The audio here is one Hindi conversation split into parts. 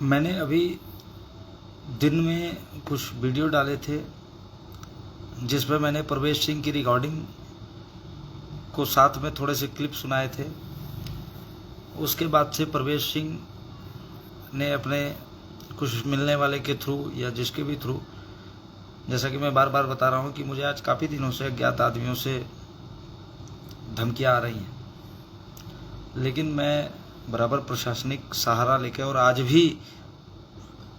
मैंने अभी दिन में कुछ वीडियो डाले थे जिसमें मैंने प्रवेश सिंह की रिकॉर्डिंग को साथ में थोड़े से क्लिप सुनाए थे। उसके बाद से प्रवेश सिंह ने अपने कुछ मिलने वाले के थ्रू या जिसके भी थ्रू, जैसा कि मैं बार बार बता रहा हूँ कि मुझे आज काफ़ी दिनों से अज्ञात आदमियों से धमकियाँ आ रही हैं, लेकिन मैं बराबर प्रशासनिक सहारा लेके और आज भी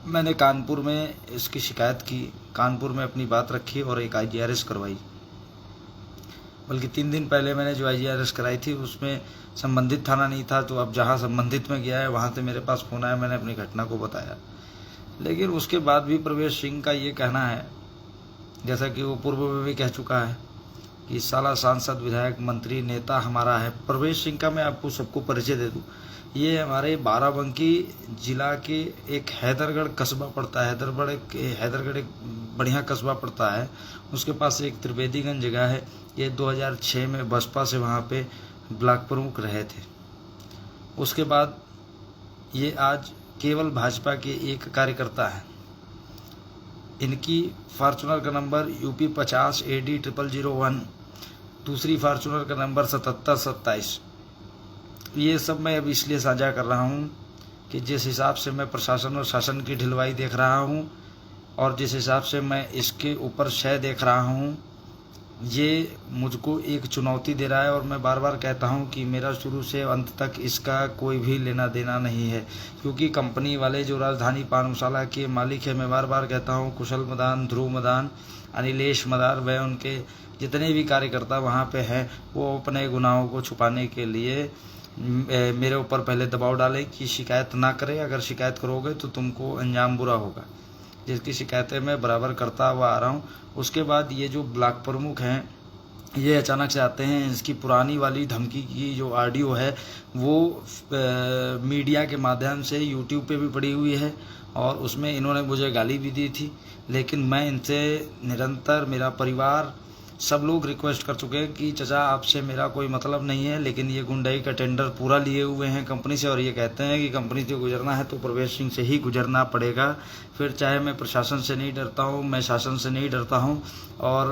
मैंने कानपुर में इसकी शिकायत की, कानपुर में अपनी बात रखी और एक IGRS करवाई। बल्कि 3 दिन पहले मैंने जो IGRS कराई थी उसमें संबंधित थाना नहीं था, तो अब जहां संबंधित में गया है वहां से मेरे पास फ़ोन आया, मैंने अपनी घटना को बताया। लेकिन उसके बाद भी प्रवेश सिंह का ये कहना है, जैसा कि वो पूर्व में भी कह चुका है, कि साला सांसद विधायक मंत्री नेता हमारा है। प्रवेश सिंह का मैं आपको सबको परिचय दे दूँ। ये हमारे बाराबंकी जिला के एक हैदरगढ़ कस्बा पड़ता है, हैदरगढ़ एक बढ़िया कस्बा पड़ता है। उसके पास एक त्रिवेदीगंज जगह है। ये 2006 में बसपा से वहाँ पे ब्लॉक प्रमुख रहे थे। उसके बाद ये आज केवल भाजपा के एक कार्यकर्ता है। इनकी फॉर्चूनर का नंबर UP 50 AD 0001, दूसरी फॉर्चूनर का नंबर 7727। ये सब मैं अब इसलिए साझा कर रहा हूँ कि जिस हिसाब से मैं प्रशासन और शासन की ढिलवाई देख रहा हूँ और जिस हिसाब से मैं इसके ऊपर शय देख रहा हूँ, ये मुझको एक चुनौती दे रहा है। और मैं बार बार कहता हूँ कि मेरा शुरू से अंत तक इसका कोई भी लेना देना नहीं है, क्योंकि कंपनी वाले जो राजधानी पान मसाला के मालिक है, मैं बार बार कहता हूँ, कुशल मदान, ध्रुव मदान, अनिलेश मदार, व उनके जितने भी कार्यकर्ता वहाँ पे हैं, वो अपने गुनाहों को छुपाने के लिए मेरे ऊपर पहले दबाव डाले कि शिकायत ना करें, अगर शिकायत करोगे तो तुमको अंजाम बुरा होगा, जिसकी शिकायतें मैं बराबर करता हुआ आ रहा हूँ। उसके बाद ये जो ब्लॉक प्रमुख हैं, ये अचानक से आते हैं। इसकी पुरानी वाली धमकी की जो ऑडियो है वो मीडिया के माध्यम से YouTube पे भी पड़ी हुई है और उसमें इन्होंने मुझे गाली भी दी थी। लेकिन मैं इनसे निरंतर, मेरा परिवार, सब लोग रिक्वेस्ट कर चुके हैं कि चाचा आपसे मेरा कोई मतलब नहीं है, लेकिन ये गुंडाई का टेंडर पूरा लिए हुए हैं कंपनी से और ये कहते हैं कि कंपनी से गुजरना है तो प्रवेश सिंह से ही गुजरना पड़ेगा। फिर चाहे मैं प्रशासन से नहीं डरता हूँ, मैं शासन से नहीं डरता हूँ। और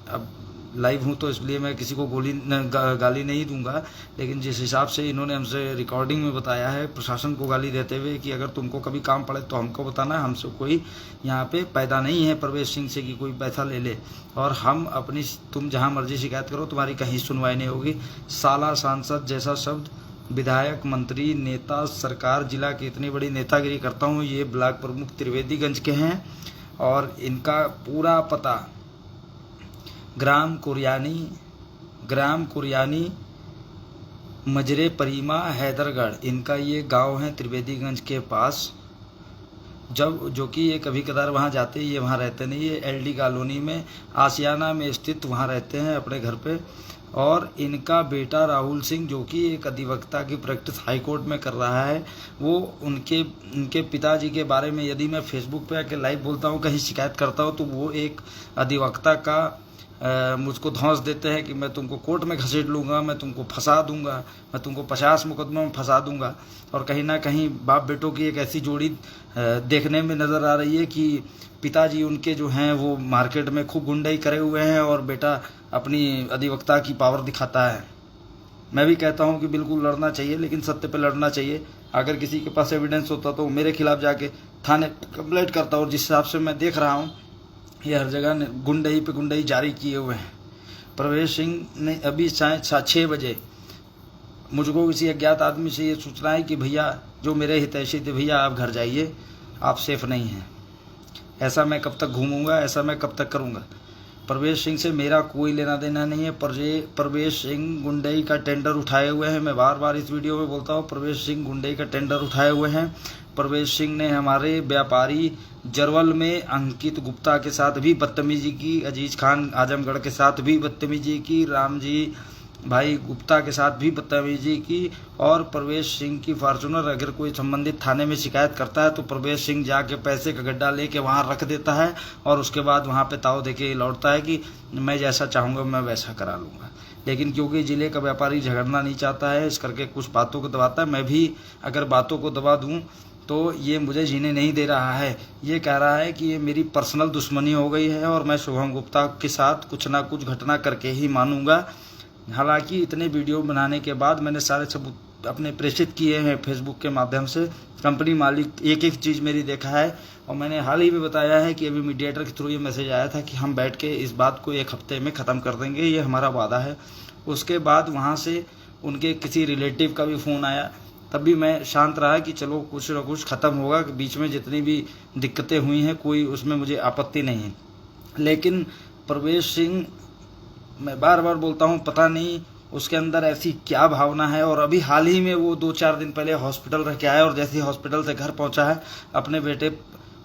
अब लाइव हूँ तो इसलिए मैं किसी को गाली नहीं दूंगा, लेकिन जिस हिसाब से इन्होंने हमसे रिकॉर्डिंग में बताया है, प्रशासन को गाली देते हुए कि अगर तुमको कभी काम पड़े तो हमको बताना, हमसे कोई यहाँ पे पैदा नहीं है प्रवेश सिंह से कि कोई पैसा ले ले, और हम अपनी, तुम जहाँ मर्जी शिकायत करो, तुम्हारी कहीं सुनवाई नहीं होगी। साला सांसद जैसा शब्द, विधायक, मंत्री, नेता, सरकार, जिला की इतनी बड़ी नेतागिरी करता हूँ। ये ब्लॉक प्रमुख त्रिवेदीगंज के हैं और इनका पूरा पता ग्राम कुरियानी मजरे परीमा हैदरगढ़, इनका ये गांव है त्रिवेदीगंज के पास। जो कि ये कभी कदार वहाँ जाते, ये वहाँ रहते नहीं, ये LD कॉलोनी में आसियाना में स्थित वहाँ रहते हैं अपने घर पे। और इनका बेटा राहुल सिंह, जो कि एक अधिवक्ता की प्रैक्टिस हाई कोर्ट में कर रहा है, वो उनके पिताजी के बारे में यदि मैं फेसबुक पे आके लाइव बोलता हूँ, कहीं शिकायत करता हूँ, तो वो एक अधिवक्ता का मुझको धौंस देते हैं कि मैं तुमको कोर्ट में घसीट लूँगा, मैं तुमको फंसा दूंगा, मैं तुमको 50 मुकदमों में फंसा दूंगा। और कहीं ना कहीं बाप बेटों की एक ऐसी जोड़ी देखने में नज़र आ रही है कि पिताजी उनके जो हैं वो मार्केट में खूब गुंडाई करे हुए हैं और बेटा अपनी अधिवक्ता की पावर दिखाता है। मैं भी कहता हूं कि बिल्कुल लड़ना चाहिए, लेकिन सत्य पे लड़ना चाहिए। अगर किसी के पास एविडेंस होता तो मेरे खिलाफ जाके थाने कंप्लेंट करता। और जिस हिसाब से मैं देख रहा हूँ, ये हर जगह गुंडई पे गुंडई जारी किए हुए हैं। प्रवेश सिंह ने अभी 6 बजे मुझको किसी अज्ञात आदमी से ये सूचना है कि भैया, जो मेरे हितैषी थे, भैया आप घर जाइए, आप सेफ नहीं हैं। ऐसा मैं कब तक घूमूंगा, ऐसा मैं कब तक करूंगा? प्रवेश सिंह से मेरा कोई लेना देना नहीं है। प्रवेश सिंह गुंडई का टेंडर उठाए हुए हैं। मैं बार बार इस वीडियो में बोलता हूँ, प्रवेश सिंह गुंडई का टेंडर उठाए हुए हैं। प्रवेश सिंह ने हमारे व्यापारी जरवल में अंकित गुप्ता के साथ भी बदतमीजी की, अजीज खान आजमगढ़ के साथ भी बदतमीजी की, रामजी भाई गुप्ता के साथ भी बदतमीजी की। और प्रवेश सिंह की फॉर्चूनर अगर कोई संबंधित थाने में शिकायत करता है तो प्रवेश सिंह जाके पैसे का गड्ढा लेके वहाँ रख देता है और उसके बाद वहाँ पे ताव देके लौटता है कि मैं जैसा चाहूँगा मैं वैसा करा लूँगा। लेकिन क्योंकि जिले का व्यापारी झगड़ना नहीं चाहता है, इस करके कुछ बातों को दबाता है। मैं भी अगर बातों को दबा दूँ तो ये मुझे जीने नहीं दे रहा है। ये कह रहा है कि ये मेरी पर्सनल दुश्मनी हो गई है और मैं शुभम गुप्ता के साथ कुछ ना कुछ घटना करके ही मानूंगा। हालांकि इतने वीडियो बनाने के बाद मैंने सारे सबूत अपने प्रेषित किए हैं फेसबुक के माध्यम से। कंपनी मालिक एक एक चीज़ मेरी देखा है और मैंने हाल ही में बताया है कि अभी मीडिएटर के थ्रू ये मैसेज आया था कि हम बैठ के इस बात को 1 हफ्ते में ख़त्म कर देंगे, ये हमारा वादा है। उसके बाद वहाँ से उनके किसी रिलेटिव का भी फ़ोन आया, तब भी मैं शांत रहा कि चलो कुछ ना कुछ ख़त्म होगा। बीच में जितनी भी दिक्कतें हुई हैं कोई उसमें मुझे आपत्ति नहीं है। लेकिन प्रवेश सिंह, मैं बार बार बोलता हूँ, पता नहीं उसके अंदर ऐसी क्या भावना है। और अभी हाल ही में वो 2-4 दिन पहले हॉस्पिटल रह के आया और जैसे ही हॉस्पिटल से घर पहुँचा है अपने बेटे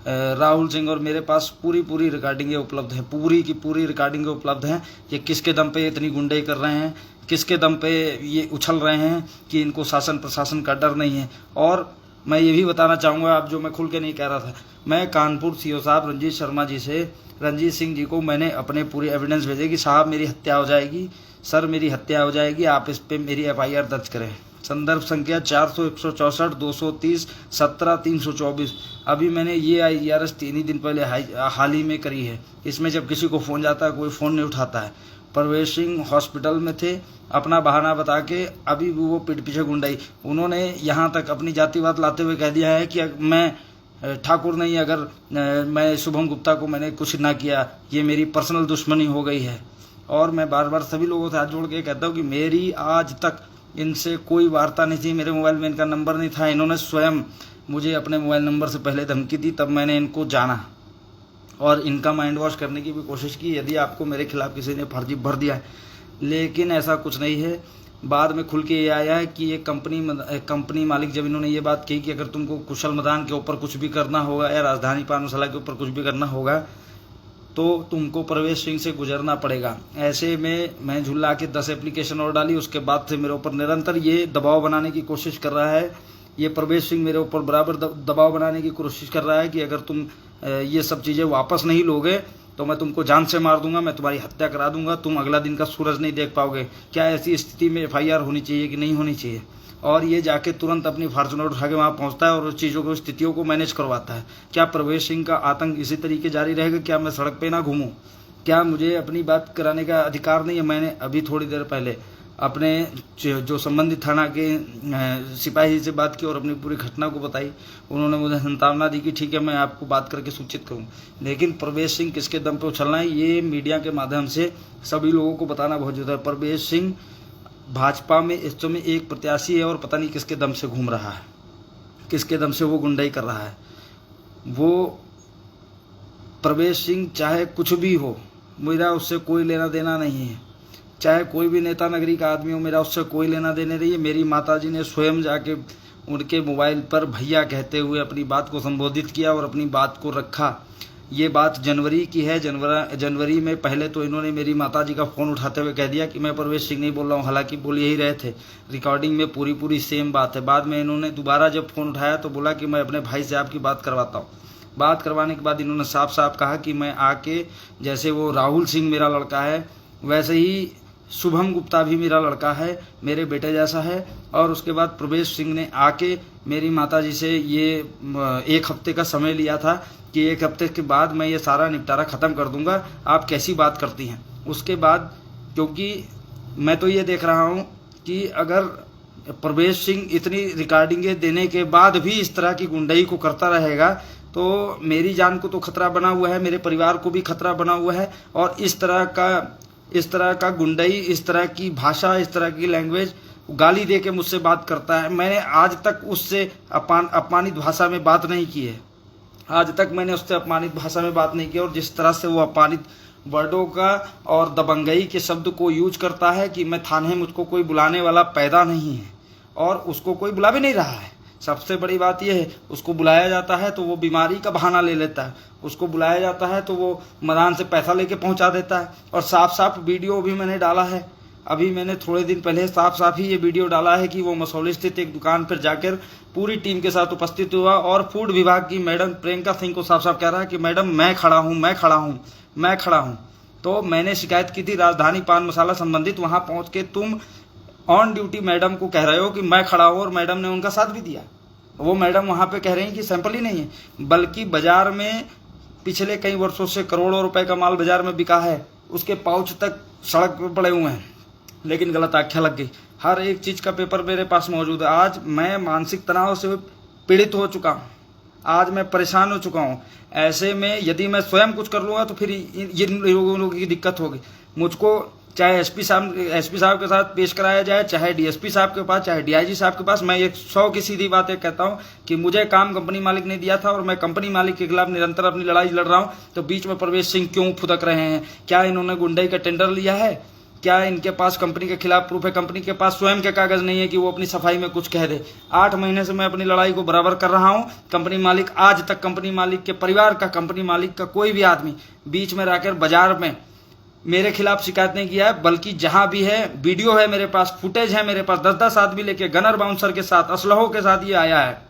राहुल सिंह और मेरे पास पूरी रिकॉर्डिंगें उपलब्ध हैं, पूरी की पूरी रिकॉर्डिंगें उपलब्ध हैं। ये किसके दम पे इतनी गुंडाई कर रहे हैं, किसके दम पे ये उछल रहे हैं कि इनको शासन प्रशासन का डर नहीं है। और मैं ये भी बताना चाहूँगा, अब जो मैं खुल के नहीं कह रहा था, मैं कानपुर सीओ साहब रंजीत सिंह जी को मैंने अपने पूरे एविडेंस भेजे कि साहब मेरी हत्या हो जाएगी, सर मेरी हत्या हो जाएगी, आप इस पे मेरी FIR दर्ज करें। संदर्भ संख्या 400 164 230 17 324। अभी मैंने ये IRS 3 ही दिन पहले हाल ही में करी है। इसमें जब किसी को फ़ोन जाता है कोई फ़ोन नहीं उठाता है। प्रवेश सिंह हॉस्पिटल में थे, अपना बहाना बता के अभी भी वो पीठ पीछे गुंडाई। उन्होंने यहाँ तक अपनी जातिवाद लाते हुए कह दिया है कि मैं ठाकुर नहीं, अगर मैं शुभम गुप्ता को मैंने कुछ ना किया, ये मेरी पर्सनल दुश्मनी हो गई है। और मैं बार बार सभी लोगों से हाथ जोड़ के कहता हूँ कि मेरी आज तक इनसे कोई वार्ता नहीं थी, मेरे मोबाइल में इनका नंबर नहीं था। इन्होंने स्वयं मुझे अपने मोबाइल नंबर से पहले धमकी दी, तब मैंने इनको जाना और इनका माइंड वॉश करने की भी कोशिश की, यदि आपको मेरे खिलाफ किसी ने फर्जी भर दिया है। लेकिन ऐसा कुछ नहीं है। बाद में खुल के ये आया है कि ये कंपनी मालिक जब इन्होंने ये बात कही कि अगर तुमको कुशल मदान के ऊपर कुछ भी करना होगा या राजधानी पान मसाला के ऊपर कुछ भी करना होगा तो तुमको प्रवेश सिंह से गुजरना पड़ेगा। ऐसे में मैं झुल्ला के 10 एप्लीकेशन और डाली। उसके बाद से मेरे ऊपर निरंतर ये दबाव बनाने की कोशिश कर रहा है। ये प्रवेश सिंह मेरे ऊपर बराबर दबाव बनाने की कोशिश कर रहा है कि अगर तुम ये सब चीज़ें वापस नहीं लोगे तो मैं तुमको जान से मार दूंगा, मैं तुम्हारी हत्या करा दूंगा, तुम अगला दिन का सूरज नहीं देख पाओगे। क्या ऐसी स्थिति में FIR होनी चाहिए कि नहीं होनी चाहिए? और ये जाके तुरंत अपनी फॉर्च्यूनर उठा के वहाँ पहुँचता है और उस चीज़ों को, स्थितियों को मैनेज करवाता है। क्या प्रवेश सिंह का आतंक इसी तरीके जारी रहेगा? क्या मैं सड़क पे ना घूमूं? क्या मुझे अपनी बात कराने का अधिकार नहीं है? मैंने अभी थोड़ी देर पहले अपने जो संबंधित थाना के सिपाही से बात की और अपनी पूरी घटना को बताई। उन्होंने मुझे सांत्वना दी कि ठीक है, मैं आपको बात करके सूचित करूं। लेकिन प्रवेश सिंह किसके दम पे उछलना है, ये मीडिया के माध्यम से सभी लोगों को बताना बहुत जरूरी है। प्रवेश सिंह भाजपा में इस समय एक प्रत्याशी है और पता नहीं किसके दम से घूम रहा है, किसके दम से वो गुंडाई कर रहा है। वो प्रवेश सिंह चाहे कुछ भी हो, मेरा उससे कोई लेना देना नहीं है। चाहे कोई भी नेता नगरी का आदमी हो, मेरा उससे कोई लेना देने नहीं है। मेरी माताजी ने स्वयं जाके उनके मोबाइल पर भैया कहते हुए अपनी बात को संबोधित किया और अपनी बात को रखा। ये बात जनवरी की है। जनवरी में पहले तो इन्होंने मेरी माताजी का फ़ोन उठाते हुए कह दिया कि मैं प्रवेश सिंह नहीं बोल रहा हूँ, हालांकि बोल यही रहे थे। रिकॉर्डिंग में पूरी सेम बात है। बाद में इन्होंने दोबारा जब फ़ोन उठाया तो बोला कि मैं अपने भाई से आपकी बात करवाता हूँ। बात करवाने के बाद इन्होंने साफ साफ कहा कि मैं आके, जैसे वो राहुल सिंह मेरा लड़का है वैसे ही शुभम गुप्ता भी मेरा लड़का है, मेरे बेटे जैसा है। और उसके बाद प्रवेश सिंह ने आके मेरी माताजी से ये 1 हफ्ते का समय लिया था कि 1 हफ्ते के बाद मैं ये सारा निपटारा ख़त्म कर दूंगा, आप कैसी बात करती हैं। उसके बाद, क्योंकि मैं तो ये देख रहा हूँ कि अगर प्रवेश सिंह इतनी रिकॉर्डिंगें देने के बाद भी इस तरह की गुंडाई को करता रहेगा तो मेरी जान को तो खतरा बना हुआ है, मेरे परिवार को भी खतरा बना हुआ है। और इस तरह का गुंडाई, इस तरह की भाषा, इस तरह की लैंग्वेज, गाली दे के मुझसे बात करता है। मैंने आज तक उससे अपमानित भाषा में बात नहीं की है, आज तक मैंने उससे अपमानित भाषा में बात नहीं की। और जिस तरह से वो अपमानित वर्डों का और दबंगई के शब्द को यूज करता है कि मैं थाने, मुझको कोई बुलाने वाला पैदा नहीं है और उसको कोई बुला भी नहीं रहा है। सबसे बड़ी बात यह है, उसको बुलाया जाता है तो वो बीमारी का बहाना ले लेता है, उसको बुलाया जाता है तो वो मदान से पैसा लेके पहुंचा देता है। और साफ साफ वीडियो भी मैंने डाला है, अभी मैंने थोड़े दिन पहले साफ साफ ही ये वीडियो डाला है कि वो मसौली स्थित एक दुकान पर जाकर पूरी टीम के साथ उपस्थित हुआ और फूड विभाग की मैडम प्रियंका सिंह को साफ साफ कह रहा है कि मैडम मैं खड़ा हूँ। तो मैंने शिकायत की थी राजधानी पान मसाला संबंधित, वहां पहुंच के तुम ऑन ड्यूटी मैडम को कह रहे हो कि मैं खड़ा हूं, और मैडम ने उनका साथ भी दिया। वो मैडम वहाँ पे कह रही हैं कि सैंपल ही नहीं है, बल्कि बाजार में पिछले कई वर्षों से करोड़ों रुपए का माल बाजार में बिका है, उसके पाउच तक सड़क पर पड़े हुए हैं, लेकिन गलत आख्या लग गई। हर एक चीज़ का पेपर मेरे पास मौजूद है। आज मैं मानसिक तनाव से पीड़ित हो चुका हूँ, आज मैं परेशान हो चुका हूँ। ऐसे में यदि मैं स्वयं कुछ कर लूँगा तो फिर इन लोगों की दिक्कत होगी। मुझको चाहे एसपी साहब के साथ पेश कराया जाए, चाहे डीएसपी साहब के पास, चाहे डीआईजी साहब के पास, मैं 100 की सीधी बात एक कहता हूं कि मुझे काम कंपनी मालिक ने दिया था और मैं कंपनी मालिक के खिलाफ निरंतर अपनी लड़ाई लड़ रहा हूं। तो बीच में प्रवेश सिंह क्यों फुदक रहे हैं? क्या इन्होंने गुंडई का टेंडर लिया है? क्या इनके पास कंपनी के खिलाफ प्रूफ है? कंपनी के पास स्वयं के कागज नहीं है कि वो अपनी सफाई में कुछ कह दे। 8 महीने से मैं अपनी लड़ाई को बराबर कर रहा हूं। कंपनी मालिक आज तक, कंपनी मालिक के परिवार का, कंपनी मालिक का कोई भी आदमी बीच में रहकर बाजार में मेरे खिलाफ शिकायत नहीं किया है, बल्कि जहां भी है वीडियो है मेरे पास, फुटेज है मेरे पास, 10-10 आदमी लेके गनर बाउंसर के साथ, असलहों के साथ ये आया है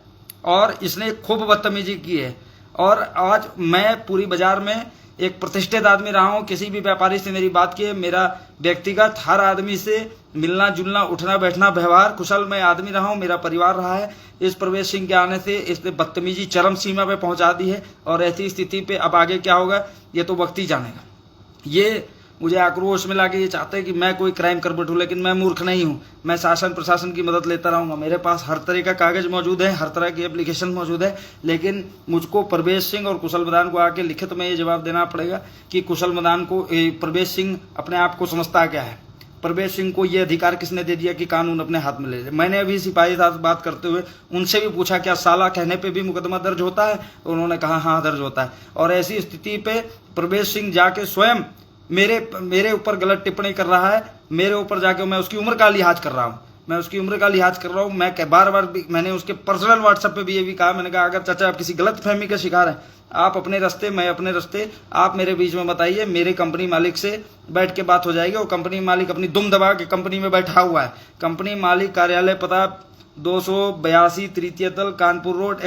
और इसने खूब बदतमीजी की है। और आज मैं पूरी बाजार में एक प्रतिष्ठित आदमी रहा हूं, किसी भी व्यापारी से मेरी बात की है, मेरा व्यक्तिगत हर आदमी से मिलना जुलना, उठना बैठना, व्यवहार कुशल मैं आदमी रहा हूं, मेरा परिवार रहा है। इस प्रवेश सिंह के आने से इसने बदतमीजी चरम सीमा पे पहुंचा दी है और ऐसी स्थिति पे अब आगे क्या होगा ये तो वक्त ही जानेगा। ये मुझे आक्रोश में लाके ये चाहते हैं कि मैं कोई क्राइम कर बैठूं, लेकिन मैं मूर्ख नहीं हूं। मैं शासन प्रशासन की मदद लेता रहूंगा। मेरे पास हर तरह का कागज मौजूद है, हर तरह की एप्लीकेशन मौजूद है, लेकिन मुझको प्रवेश सिंह और कुशल मदान को आके लिखित में ये जवाब देना पड़ेगा कि कुशल मदान को, प्रवेश सिंह अपने आप को समझता क्या है? प्रवेश सिंह को ये अधिकार किसने दे दिया कि कानून अपने हाथ में ले ले? मैंने अभी सिपाही साहब बात करते हुए उनसे भी पूछा क्या साला कहने पे भी मुकदमा दर्ज होता है? उन्होंने कहा हाँ दर्ज होता है। और ऐसी स्थिति पे प्रवेश सिंह जाके स्वयं मेरे ऊपर गलत टिप्पणी कर रहा है। मेरे ऊपर जाके मैं उसकी उम्र का लिहाज कर रहा हूँ, मैं बार बार मैंने उसके पर्सनल व्हाट्सएप पे भी ये भी कहा, मैंने कहा अगर चाचा आप किसी गलत फहमी का शिकार हैं, आप अपने रास्ते, मैं अपने रास्ते, आप मेरे बीच में बताइए, मेरे कंपनी मालिक से बैठ के बात हो जाएगी। और कंपनी मालिक अपनी दुम दबा के कंपनी में बैठा हुआ है। कंपनी मालिक कार्यालय पता 282 तृतीय तल, कानपुर रोड,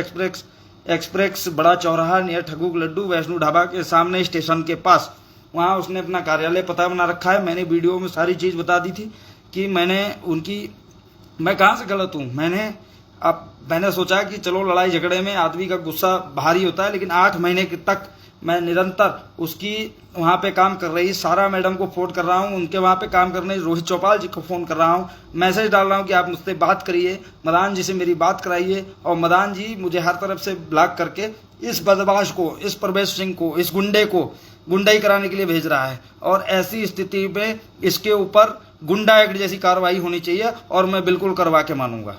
एक्सप्रेस बड़ा चौराहा नियर ठगुक लड्डू वैष्णो ढाबा के सामने स्टेशन के पास, वहाँ उसने अपना कार्यालय पता बना रखा है। मैंने वीडियो में सारी चीज़ बता दी थी कि मैं कहाँ से गलत हूँ। मैंने सोचा कि चलो लड़ाई झगड़े में आदमी का गुस्सा भारी होता है, लेकिन 8 महीने तक मैं निरंतर उसकी वहाँ पे काम कर रही सारा मैडम को फोन कर रहा हूँ, उनके वहाँ पे काम करने रोहित चौपाल जी को फ़ोन कर रहा हूँ, मैसेज डाल रहा हूँ कि आप मुझसे बात करिए, मदान जी से मेरी बात कराइए। और मदान जी मुझे हर तरफ से ब्लॉक करके इस बदमाश को, इस प्रवेश सिंह को, इस गुंडे को गुंडाई कराने के लिए भेज रहा है। और ऐसी स्थिति में इसके ऊपर गुंडा एक्ट जैसी कार्रवाई होनी चाहिए और मैं बिल्कुल करवा के मानूंगा।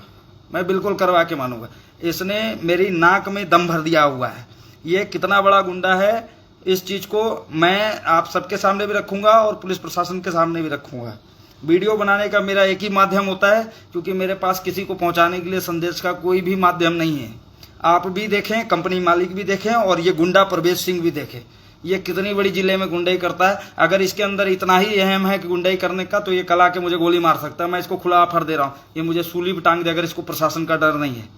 इसने मेरी नाक में दम भर दिया हुआ है। ये कितना बड़ा गुंडा है, इस चीज़ को मैं आप सबके सामने भी रखूंगा और पुलिस प्रशासन के सामने भी रखूंगा। वीडियो बनाने का मेरा एक ही माध्यम होता है, क्योंकि मेरे पास किसी को पहुंचाने के लिए संदेश का कोई भी माध्यम नहीं है। आप भी देखें, कंपनी मालिक भी देखें और ये गुंडा प्रवेश सिंह भी देखें, ये कितनी बड़ी जिले में गुंडाई करता है। अगर इसके अंदर इतना ही अहम है कि गुंडाई करने का, तो ये कल आके मुझे गोली मार सकता है। मैं इसको खुला ऑफर दे रहा हूँ, ये मुझे सूली भी टांग दे अगर इसको प्रशासन का डर नहीं है।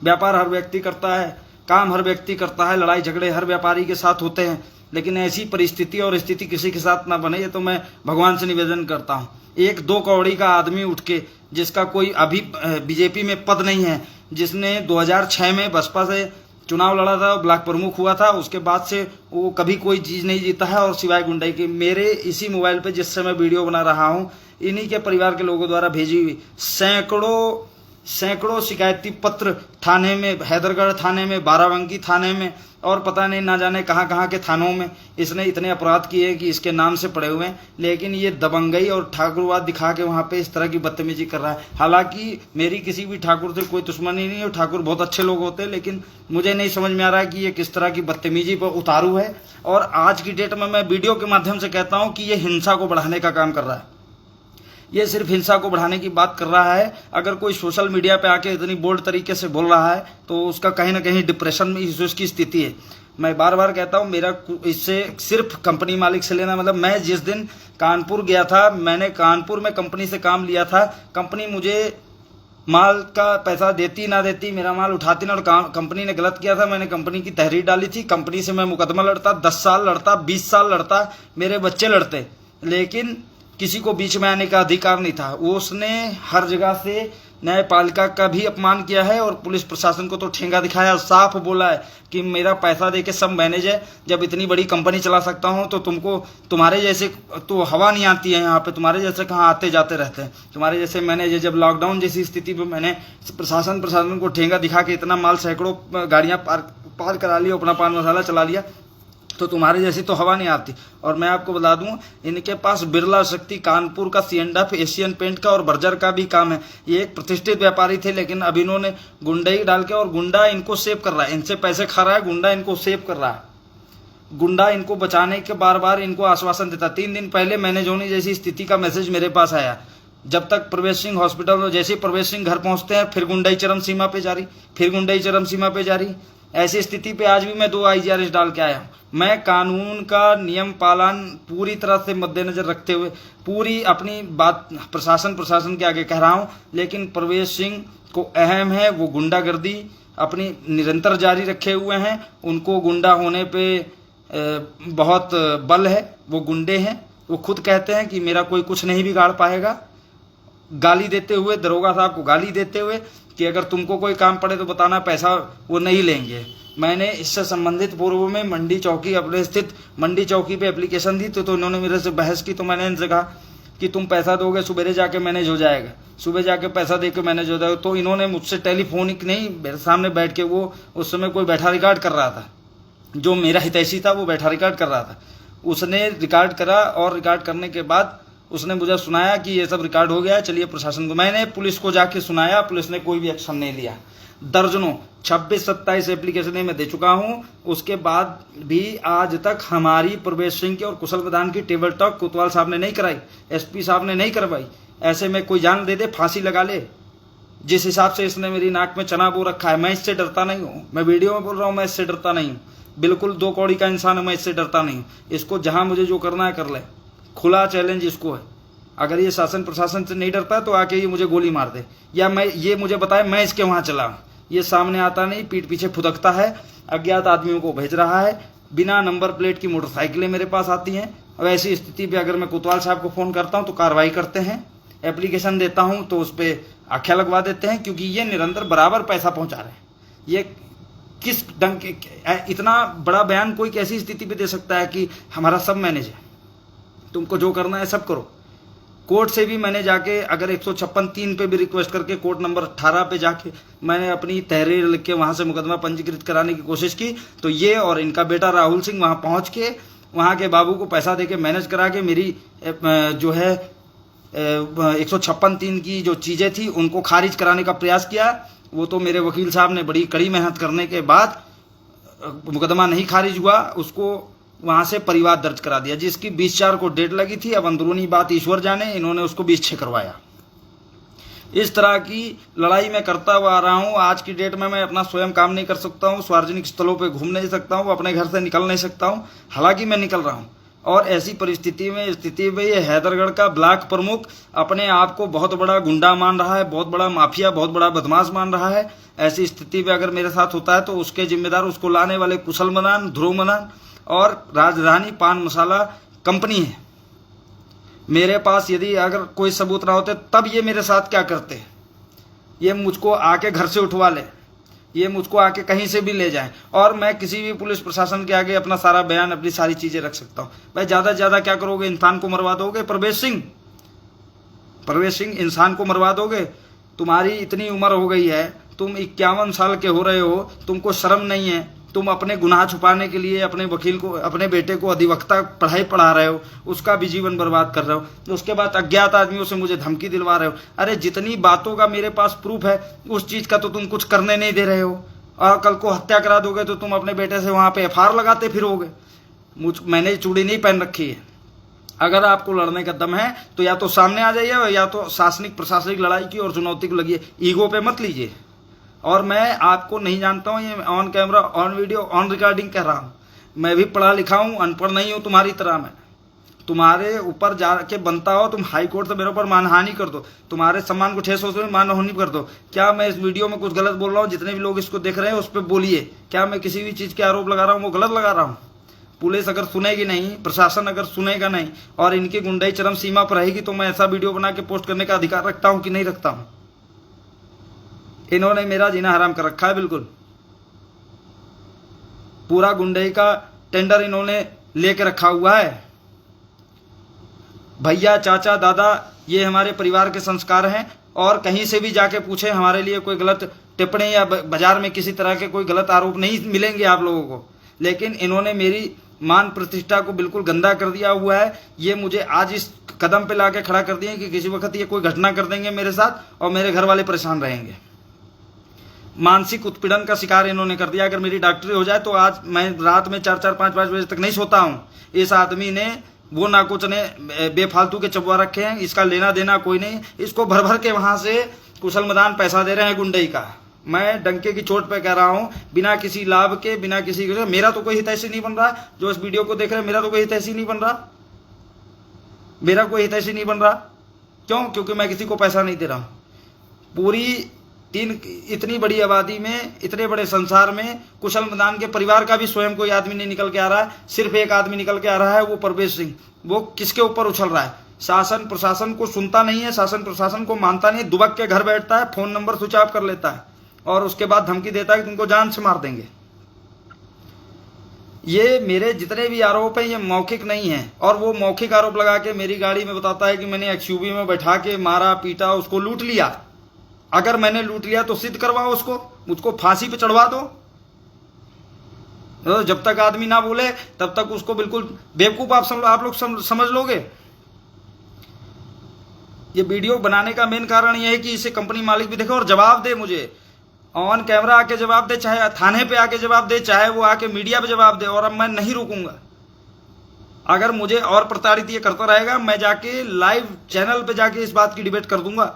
व्यापार हर व्यक्ति करता है, काम हर व्यक्ति करता है, लड़ाई झगड़े हर व्यापारी के साथ होते हैं, लेकिन ऐसी परिस्थिति और स्थिति किसी के साथ ना बने, ये तो मैं भगवान से निवेदन करता हूँ। 1-2 कौड़ी का आदमी उठ के, जिसका कोई अभी बीजेपी में पद नहीं है, जिसने 2006 में बसपा से चुनाव लड़ा था, ब्लॉक प्रमुख हुआ था, उसके बाद से वो कभी कोई चीज़ नहीं जीता है और सिवाय गुंडाई के। मेरे इसी मोबाइल पे जिससे मैं वीडियो बना रहा हूँ, इन्हीं के परिवार के लोगों द्वारा भेजी हुई सैकड़ों शिकायती पत्र थाने में, हैदरगढ़ थाने में, बाराबंकी थाने में और पता नहीं ना जाने कहाँ के थानों में इसने इतने अपराध किए कि इसके नाम से पड़े हुए हैं। लेकिन ये दबंगई और ठाकुरवाद दिखा के वहाँ पे इस तरह की बदतमीजी कर रहा है। हालांकि मेरी किसी भी ठाकुर से कोई दुश्मनी नहीं है, ठाकुर बहुत अच्छे लोग होते हैं, लेकिन मुझे नहीं समझ में आ रहा है कि ये किस तरह की बदतमीजी पर उतारू है। और आज की डेट में मैं वीडियो के माध्यम से कहता हूँ कि ये हिंसा को बढ़ाने का काम कर रहा है। ये सिर्फ हिंसा को बढ़ाने की बात कर रहा है। अगर कोई सोशल मीडिया पे आके इतनी बोल्ड तरीके से बोल रहा है तो उसका कहीं ना कहीं डिप्रेशन में उसकी स्थिति है। मैं बार बार कहता हूँ, मेरा इससे सिर्फ कंपनी मालिक से लेना मतलब, मैं जिस दिन कानपुर गया था, मैंने कानपुर में कंपनी से काम लिया था, कंपनी मुझे माल का पैसा देती ना देती, मेरा माल उठाती ना, और कंपनी ने गलत किया था, मैंने कंपनी की तहरीर डाली थी, कंपनी से मैं मुकदमा लड़ता, 10 साल लड़ता, 20 साल लड़ता, मेरे बच्चे लड़ते, लेकिन किसी को बीच में आने का अधिकार नहीं था। वो उसने हर जगह से न्यायपालिका का भी अपमान किया है और पुलिस प्रशासन को तो ठेंगा दिखाया, साफ बोला है कि मेरा पैसा देके सब मैनेज है। जब इतनी बड़ी कंपनी चला सकता हूं तो तुमको, तुम्हारे जैसे तो हवा नहीं आती है यहाँ पे, तुम्हारे जैसे कहाँ आते जाते रहते हैं, तुम्हारे जैसे मैनेज है। जब लॉकडाउन जैसी स्थिति में मैंने प्रशासन को ठेंगा दिखा के इतना माल, सैकड़ों गाड़ियाँ पार करा लिया, अपना पान मसाला चला लिया, तो तुम्हारे जैसी तो हवा नहीं आती। और मैं आपको बता दूं, इनके पास बिरला शक्ति, कानपुर का C&F, एशियन पेंट का और बर्जर का भी काम है। ये एक प्रतिष्ठित व्यापारी थे, लेकिन अब इन्होंने गुंडई डाल के, और गुंडा इनको सेव कर रहा है, इनसे पैसे खा रहा है, गुंडा इनको सेव कर रहा है। गुंडा इनको बचाने के बार बार इनको आश्वासन देता। 3 दिन पहले मैनेज होने जैसी स्थिति का मैसेज मेरे पास आया। जब तक प्रवेश सिंह हॉस्पिटल में, जैसे प्रवेश सिंह घर पहुंचते हैं, फिर गुंडई चरम सीमा पे जारी, फिर गुंडई चरम सीमा पे जारी। ऐसी स्थिति पे आज भी मैं 2 IGRS डाल के आया हूँ। मैं कानून का नियम पालन पूरी तरह से मद्देनजर रखते हुए पूरी अपनी बात प्रशासन के आगे कह रहा हूँ, लेकिन प्रवेश सिंह को अहम है, वो गुंडागर्दी अपनी निरंतर जारी रखे हुए हैं। उनको गुंडा होने पे बहुत बल है, वो गुंडे हैं। वो खुद कहते हैं कि मेरा कोई कुछ नहीं बिगाड़ पाएगा, गाली देते हुए, दरोगा साहब को गाली देते हुए कि अगर तुमको कोई काम पड़े तो बताना, पैसा वो नहीं लेंगे। मैंने इससे संबंधित पूर्व में मंडी चौकी, अपने स्थित मंडी चौकी पे एप्लीकेशन दी, तो इन्होंने मेरे से बहस की। तो मैंने इनसे कहा कि तुम पैसा दोगे, सुबह जाके मैनेज हो जाएगा, सुबह जाके पैसा दे के मैनेज हो जाएगा। तो इन्होंने मुझसे टेलीफोनिक नहीं, मेरे सामने बैठ के, वो उस समय कोई बैठा रिकॉर्ड कर रहा था, जो मेरा हितैषी था वो बैठा रिकॉर्ड कर रहा था। उसने रिकॉर्ड करा और रिकॉर्ड करने के बाद उसने मुझे सुनाया कि ये सब रिकॉर्ड हो गया है, चलिए प्रशासन को। मैंने पुलिस को जाके सुनाया, पुलिस ने कोई भी एक्शन नहीं लिया। दर्जनों 26-27 एप्लीकेशनें मैं दे चुका हूं। उसके बाद भी आज तक हमारी प्रवेश सिंह की और कुशल प्रधान की टेबल टॉक कोतवाल साहब ने नहीं कराई, SP साहब ने नहीं करवाई। ऐसे में कोई जान दे दे, फांसी लगा ले। जिस हिसाब से इसने मेरी नाक में चना बो रखा है, मैं इससे डरता नहीं हूँ। मैं वीडियो में बोल रहा हूँ, मैं इससे डरता नहीं हूँ। बिल्कुल 2 कौड़ी का इंसान है, मैं इससे डरता नहीं हूँ। इसको जहां मुझे जो करना है कर ले, खुला चैलेंज इसको है। अगर ये शासन प्रशासन से नहीं डरता तो आके ये मुझे गोली मार दे, या मैं, ये मुझे बताए मैं इसके वहां चला हूं। ये सामने आता नहीं, पीठ पीछे फुदकता है, अज्ञात आदमियों को भेज रहा है। बिना नंबर प्लेट की मोटरसाइकिलें मेरे पास आती हैं। और ऐसी स्थिति पे अगर मैं कोतवाल साहब को फोन करता हूं तो कार्रवाई करते हैं, एप्लीकेशन देता हूं तो उस पर आख्या लगवा देते हैं, क्योंकि ये निरंतर बराबर पैसा पहुंचा रहे हैं। ये किस ढंग के, इतना बड़ा बयान कोई कैसी स्थिति पे दे सकता है कि हमारा सब मैनेज है, तुमको जो करना है सब करो। कोर्ट से भी मैंने जाके, अगर 156(3) पे भी रिक्वेस्ट करके, कोर्ट नंबर 18 पे जाके मैंने अपनी तहरीर लिख के वहां से मुकदमा पंजीकृत कराने की कोशिश की। तो ये और इनका बेटा राहुल सिंह वहां पहुंच के, वहां के बाबू को पैसा देके मैनेज करा के मेरी जो है 156(3) की जो चीजें थी उनको खारिज कराने का प्रयास किया। वो तो मेरे वकील साहब ने बड़ी कड़ी मेहनत करने के बाद मुकदमा नहीं खारिज हुआ, उसको वहां से परिवार दर्ज करा दिया, जिसकी 20/4 को डेट लगी थी। अब अंदरूनी बात ईश्वर जाने, इन्होंने उसको 20/6 करवाया। इस तरह की लड़ाई मैं करता हुआ आ रहा हूं। आज की डेट में मैं अपना स्वयं काम नहीं कर सकता हूं, सार्वजनिक स्थलों पे घूम नहीं सकता हूं, अपने घर से निकल नहीं सकता हूं। हालांकि मैं निकल रहा हूं, और ऐसी स्थिति में ये हैदरगढ़ का ब्लॉक प्रमुख अपने आप को बहुत बड़ा गुंडा मान रहा है, बहुत बड़ा माफिया, बहुत बड़ा बदमाश मान रहा है। ऐसी स्थिति में अगर मेरे साथ होता है तो उसके जिम्मेदार उसको लाने वाले कुशल मनान, ध्रुव मनान और राजधानी पान मसाला कंपनी है। मेरे पास यदि अगर कोई सबूत ना होते तब ये मेरे साथ क्या करते? ये मुझको आके घर से उठवा ले, ये मुझको आके कहीं से भी ले जाएं, और मैं किसी भी पुलिस प्रशासन के आगे अपना सारा बयान, अपनी सारी चीजें रख सकता हूं। भाई ज्यादा से ज्यादा क्या करोगे? इंसान को मरवा दोगे? प्रवेश सिंह इंसान को मरवा दोगे? तुम्हारी इतनी उम्र हो गई है, तुम 51 साल के हो रहे हो, तुमको शर्म नहीं है? तुम अपने गुनाह छुपाने के लिए अपने वकील को, अपने बेटे को अधिवक्ता पढ़ाई पढ़ा रहे हो, उसका भी जीवन बर्बाद कर रहे हो। उसके बाद अज्ञात आदमियों से मुझे धमकी दिलवा रहे हो। अरे जितनी बातों का मेरे पास प्रूफ है, उस चीज का तो तुम कुछ करने नहीं दे रहे हो। और कल को हत्या करा दोगे तो तुम अपने बेटे से वहां पे FIR लगाते फिरोगे। मैंने चूड़ी नहीं पहन रखी है। अगर आपको लड़ने का दम है तो या तो सामने आ जाइए, या तो शासनिक प्रशासनिक लड़ाई की और चुनौती को लगिए, ईगो पे मत लीजिए। और मैं आपको नहीं जानता हूं, ये on camera, on video, on recording कह रहा हूं। मैं भी पढ़ा लिखा हूं, अनपढ़ नहीं हूं तुम्हारी तरह। मैं तुम्हारे ऊपर जाके बनता हो, तुम हाई कोर्ट से मेरे ऊपर मानहानि कर दो, तुम्हारे सम्मान को ठेस हो, मानहानि कर दो। क्या मैं इस वीडियो में कुछ गलत बोल रहा हूं? जितने भी लोग इसको देख रहे हैं उस पर बोलिए, क्या मैं किसी भी चीज के आरोप लगा रहा हूं वो गलत लगा रहा हूं? पुलिस अगर सुनेगी नहीं, प्रशासन अगर सुनेगा नहीं, और इनकी गुंडाई चरम सीमा पर रहेगी, तो मैं ऐसा वीडियो बना के पोस्ट करने का अधिकार रखता हूं कि नहीं रखता हूं? इन्होंने मेरा जीना हराम कर रखा है। बिल्कुल पूरा गुंडई का टेंडर इन्होंने लेके रखा हुआ है। भैया, चाचा, दादा, ये हमारे परिवार के संस्कार हैं। और कहीं से भी जाके पूछे, हमारे लिए कोई गलत टिप्पणी या बाजार में किसी तरह के कोई गलत आरोप नहीं मिलेंगे आप लोगों को। लेकिन इन्होंने मेरी मान प्रतिष्ठा को बिल्कुल गंदा कर दिया हुआ है। ये मुझे आज इस कदम पे लाके खड़ा कर दिए कि किसी वक्त ये कोई घटना कर देंगे मेरे साथ और मेरे घर वाले परेशान रहेंगे। मानसिक उत्पीड़न का शिकार इन्होंने कर दिया। अगर मेरी डॉक्टरी हो जाए तो आज मैं रात में 4-4, 5-5 बजे तक नहीं सोता हूँ। इस आदमी ने वो ना कुछ ने बेफालतू के चबवा रखे हैं, इसका लेना देना कोई नहीं। इसको भर भर के वहां से कुशल मदान पैसा दे रहे हैं गुंडई का। मैं डंके की चोट पे कह रहा हूं, बिना किसी लाभ के, बिना किसी मेरा तो कोई हितैषी नहीं बन रहा। जो इस वीडियो को देख रहे हैं, मेरा तो कोई हितैषी नहीं बन रहा। मेरा कोई हितैषी नहीं बन रहा। क्यों? क्योंकि मैं किसी को पैसा नहीं दे रहा हूं। पूरी इतनी बड़ी आबादी में, इतने बड़े संसार में कुशल मदान के परिवार का भी स्वयं कोई आदमी नहीं निकल के आ रहा है। सिर्फ एक आदमी निकल के आ रहा है, वो परवेश सिंह। वो किसके ऊपर उछल रहा है? शासन प्रशासन को सुनता नहीं है, शासन प्रशासन को मानता नहीं है। दुबक के घर बैठता है, फोन नंबर स्विच ऑफ कर लेता है और उसके बाद धमकी देता है कि तुमको जान से मार देंगे। ये मेरे जितने भी आरोप हैं ये मौखिक नहीं है। और वो मौखिक आरोप लगा के मेरी गाड़ी में बताता है कि मैंने एक्सयूवी में बैठा के मारा, पीटा, उसको लूट लिया। अगर मैंने लूट लिया तो सिद्ध करवाओ उसको, मुझको फांसी पे चढ़वा दो। जब तक आदमी ना बोले तब तक उसको बिल्कुल बेवकूफ आप लोग समझ लोगे। ये वीडियो बनाने का मेन कारण यह है कि इसे कंपनी मालिक भी देखे और जवाब दे। मुझे ऑन कैमरा आके जवाब दे, चाहे थाने पे आके जवाब दे, चाहे वो आके मीडिया पे जवाब दे। और अब मैं नहीं रुकूंगा। अगर मुझे और प्रताड़ित ये करता रहेगा, मैं जाके लाइव चैनल पे जाके इस बात की डिबेट कर दूंगा।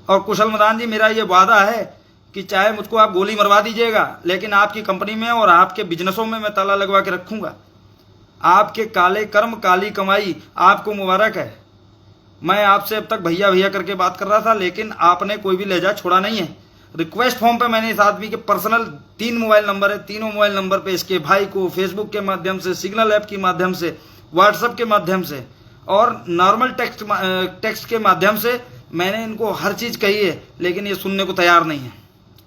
और कुशल मदान जी, मेरा ये वादा है कि चाहे मुझको आप गोली मरवा दीजिएगा, लेकिन आपकी कंपनी में और आपके बिजनेसों में मैं ताला लगवा के रखूंगा। आपके काले कर्म, काली कमाई आपको मुबारक है। मैं आपसे अब तक भैया भैया करके बात कर रहा था, लेकिन आपने कोई भी लहजा छोड़ा नहीं है। रिक्वेस्ट फॉर्म पे मैंने इस आदमी के पर्सनल 3 मोबाइल नंबर है, तीनों मोबाइल नंबर पे इसके भाई को फेसबुक के माध्यम से, सिग्नल ऐप के माध्यम से, व्हाट्सएप के माध्यम से और नॉर्मल टेक्स्ट के माध्यम से मैंने इनको हर चीज कही है, लेकिन ये सुनने को तैयार नहीं है।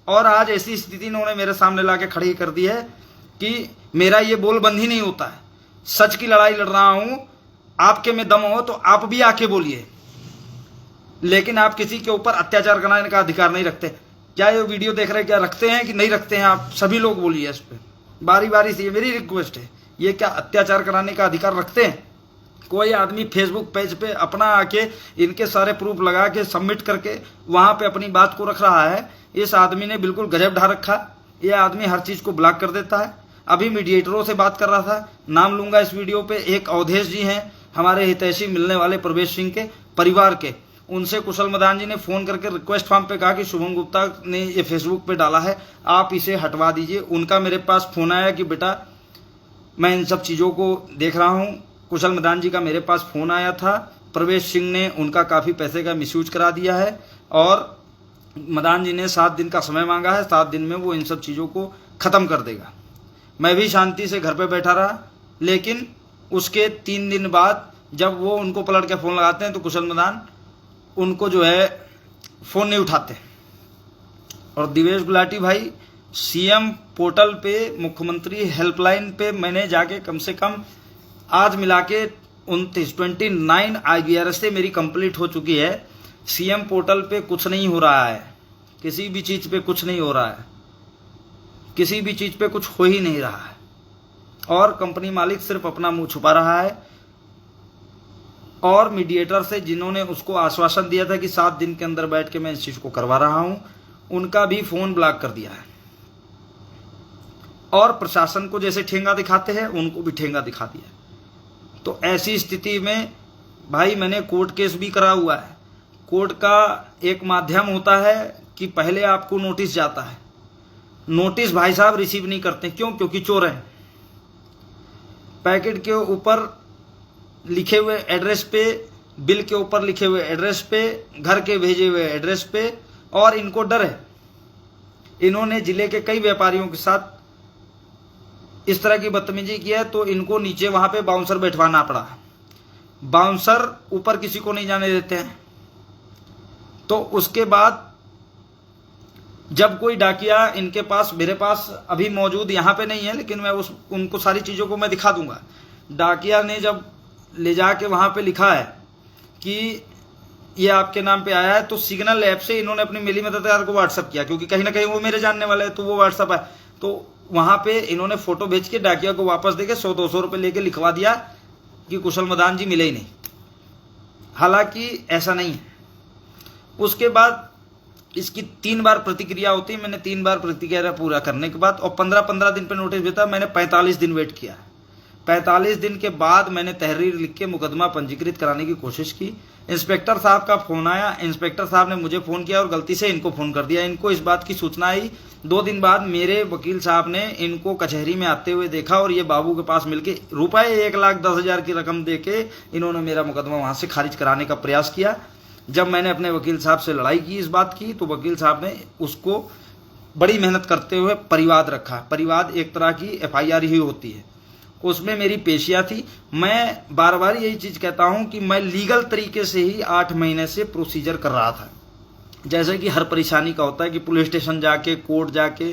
और आज ऐसी स्थिति इन्होंने मेरे सामने लाके खड़ी कर दी है कि मेरा ये बोल बंद ही नहीं होता है। सच की लड़ाई लड़ रहा हूं। आपके में दम हो तो आप भी आके बोलिए, लेकिन आप किसी के ऊपर अत्याचार कराने का अधिकार नहीं रखते। क्या ये वीडियो देख रहे हैं, क्या रखते हैं कि नहीं रखते हैं? आप सभी लोग बोलिए इस पर बारी बारी से। ये मेरी रिक्वेस्ट है। ये क्या अत्याचार कराने का अधिकार रखते हैं? कोई आदमी फेसबुक पेज पे अपना आके इनके सारे प्रूफ लगा के सबमिट करके वहां पे अपनी बात को रख रहा है। इस आदमी ने बिल्कुल गजब ढा रखा। ये आदमी हर चीज को ब्लॉक कर देता है। अभी मीडिएटरों से बात कर रहा था, नाम लूंगा इस वीडियो पे। एक अवधेश जी हैं, हमारे हितैषी मिलने वाले प्रवेश सिंह के परिवार के। उनसे कुशल मदान जी ने फोन करके रिक्वेस्ट फॉर्म पे कहा कि शुभम गुप्ता ने ये फेसबुक पे डाला है, आप इसे हटवा दीजिए। उनका मेरे पास फोन आया कि बेटा मैं इन सब चीजों को देख रहा हूँ। कुशल मदान जी का मेरे पास फोन आया था। प्रवेश सिंह ने उनका काफी पैसे का मिसयूज करा दिया है और मदान जी ने 7 दिन का समय मांगा है। 7 दिन में वो इन सब चीजों को खत्म कर देगा। मैं भी शांति से घर पे बैठा रहा, लेकिन उसके 3 दिन बाद जब वो उनको पलट के फोन लगाते हैं तो कुशल मदान उनको जो है फोन नहीं उठाते। और दिवेश गुलाटी भाई, सीएम पोर्टल पे, मुख्यमंत्री हेल्पलाइन पे मैंने जाके कम से कम आज मिला के 29 IVRS से मेरी कंप्लीट हो चुकी है। सीएम पोर्टल पे कुछ नहीं हो रहा है, किसी भी चीज पे कुछ नहीं हो रहा है, किसी भी चीज पे कुछ हो ही नहीं रहा है। और कंपनी मालिक सिर्फ अपना मुंह छुपा रहा है। और मीडिएटर से जिन्होंने उसको आश्वासन दिया था कि 7 दिन के अंदर बैठ के मैं इस चीज को करवा रहा हूं, उनका भी फोन ब्लॉक कर दिया है। और प्रशासन को जैसे ठेंगा दिखाते हैं, उनको भी ठेंगा दिखा दिया। तो ऐसी स्थिति में भाई मैंने कोर्ट केस भी करा हुआ है। कोर्ट का एक माध्यम होता है कि पहले आपको नोटिस जाता है। नोटिस भाई साहब रिसीव नहीं करते। क्यों? क्योंकि चोर हैं। पैकेट के ऊपर लिखे हुए एड्रेस पे, बिल के ऊपर लिखे हुए एड्रेस पे, घर के भेजे हुए एड्रेस पे, और इनको डर है। इन्होंने जिले के कई व्यापारियों के साथ इस तरह की बदतमीजी की है तो इनको नीचे वहां पे बाउंसर बैठवाना पड़ा। बाउंसर ऊपर किसी को नहीं जाने देते हैं। तो उसके बाद जब कोई डाकिया इनके पास, मेरे पास अभी मौजूद यहाँ पे नहीं है, लेकिन मैं उनको सारी चीज़ों को मैं दिखा दूंगा। डाकिया ने जब ले जाके वहाँ पे लिखा है कि ये आपके नाम पे आया है, तो सिग्नल ऐप से इन्होंने अपने मिली मददगार को व्हाट्सअप किया, क्योंकि कहीं ना कहीं वो मेरे जानने वाले हैं, तो वो व्हाट्सअप है। तो वहाँ पे इन्होंने फोटो भेज के डाकिया को वापस देके 100-200 रुपये लेके लिखवा दिया कि कुशल मदान जी मिले ही नहीं। हालांकि ऐसा नहीं है। उसके बाद इसकी 3 बार प्रतिक्रिया होती है। मैंने 3 बार प्रतिक्रिया पूरा करने के बाद और 15-15 दिन पे नोटिस भेजा। मैंने 45 दिन वेट किया। 45 दिन के बाद मैंने तहरीर लिख के मुकदमा पंजीकृत कराने की कोशिश की। इंस्पेक्टर साहब का फोन आया। इंस्पेक्टर साहब ने मुझे फोन किया और गलती से इनको फोन कर दिया। इनको इस बात की सूचना आई। 2 दिन बाद मेरे वकील साहब ने इनको कचहरी में आते हुए देखा और ये बाबू के पास मिलके रुपए 1,10,000 की रकम देके इन्होंने मेरा मुकदमा वहां से खारिज कराने का प्रयास किया। जब मैंने अपने वकील साहब से लड़ाई की इस बात की, तो वकील साहब ने उसको बड़ी मेहनत करते हुए परिवाद रखा। परिवाद एक तरह की FIR ही होती है, उसमें मेरी पेशियां थी। मैं बार बार यही चीज कहता हूं कि मैं लीगल तरीके से ही 8 महीने से प्रोसीजर कर रहा था। जैसे कि हर परेशानी का होता है कि पुलिस स्टेशन जाके, कोर्ट जाके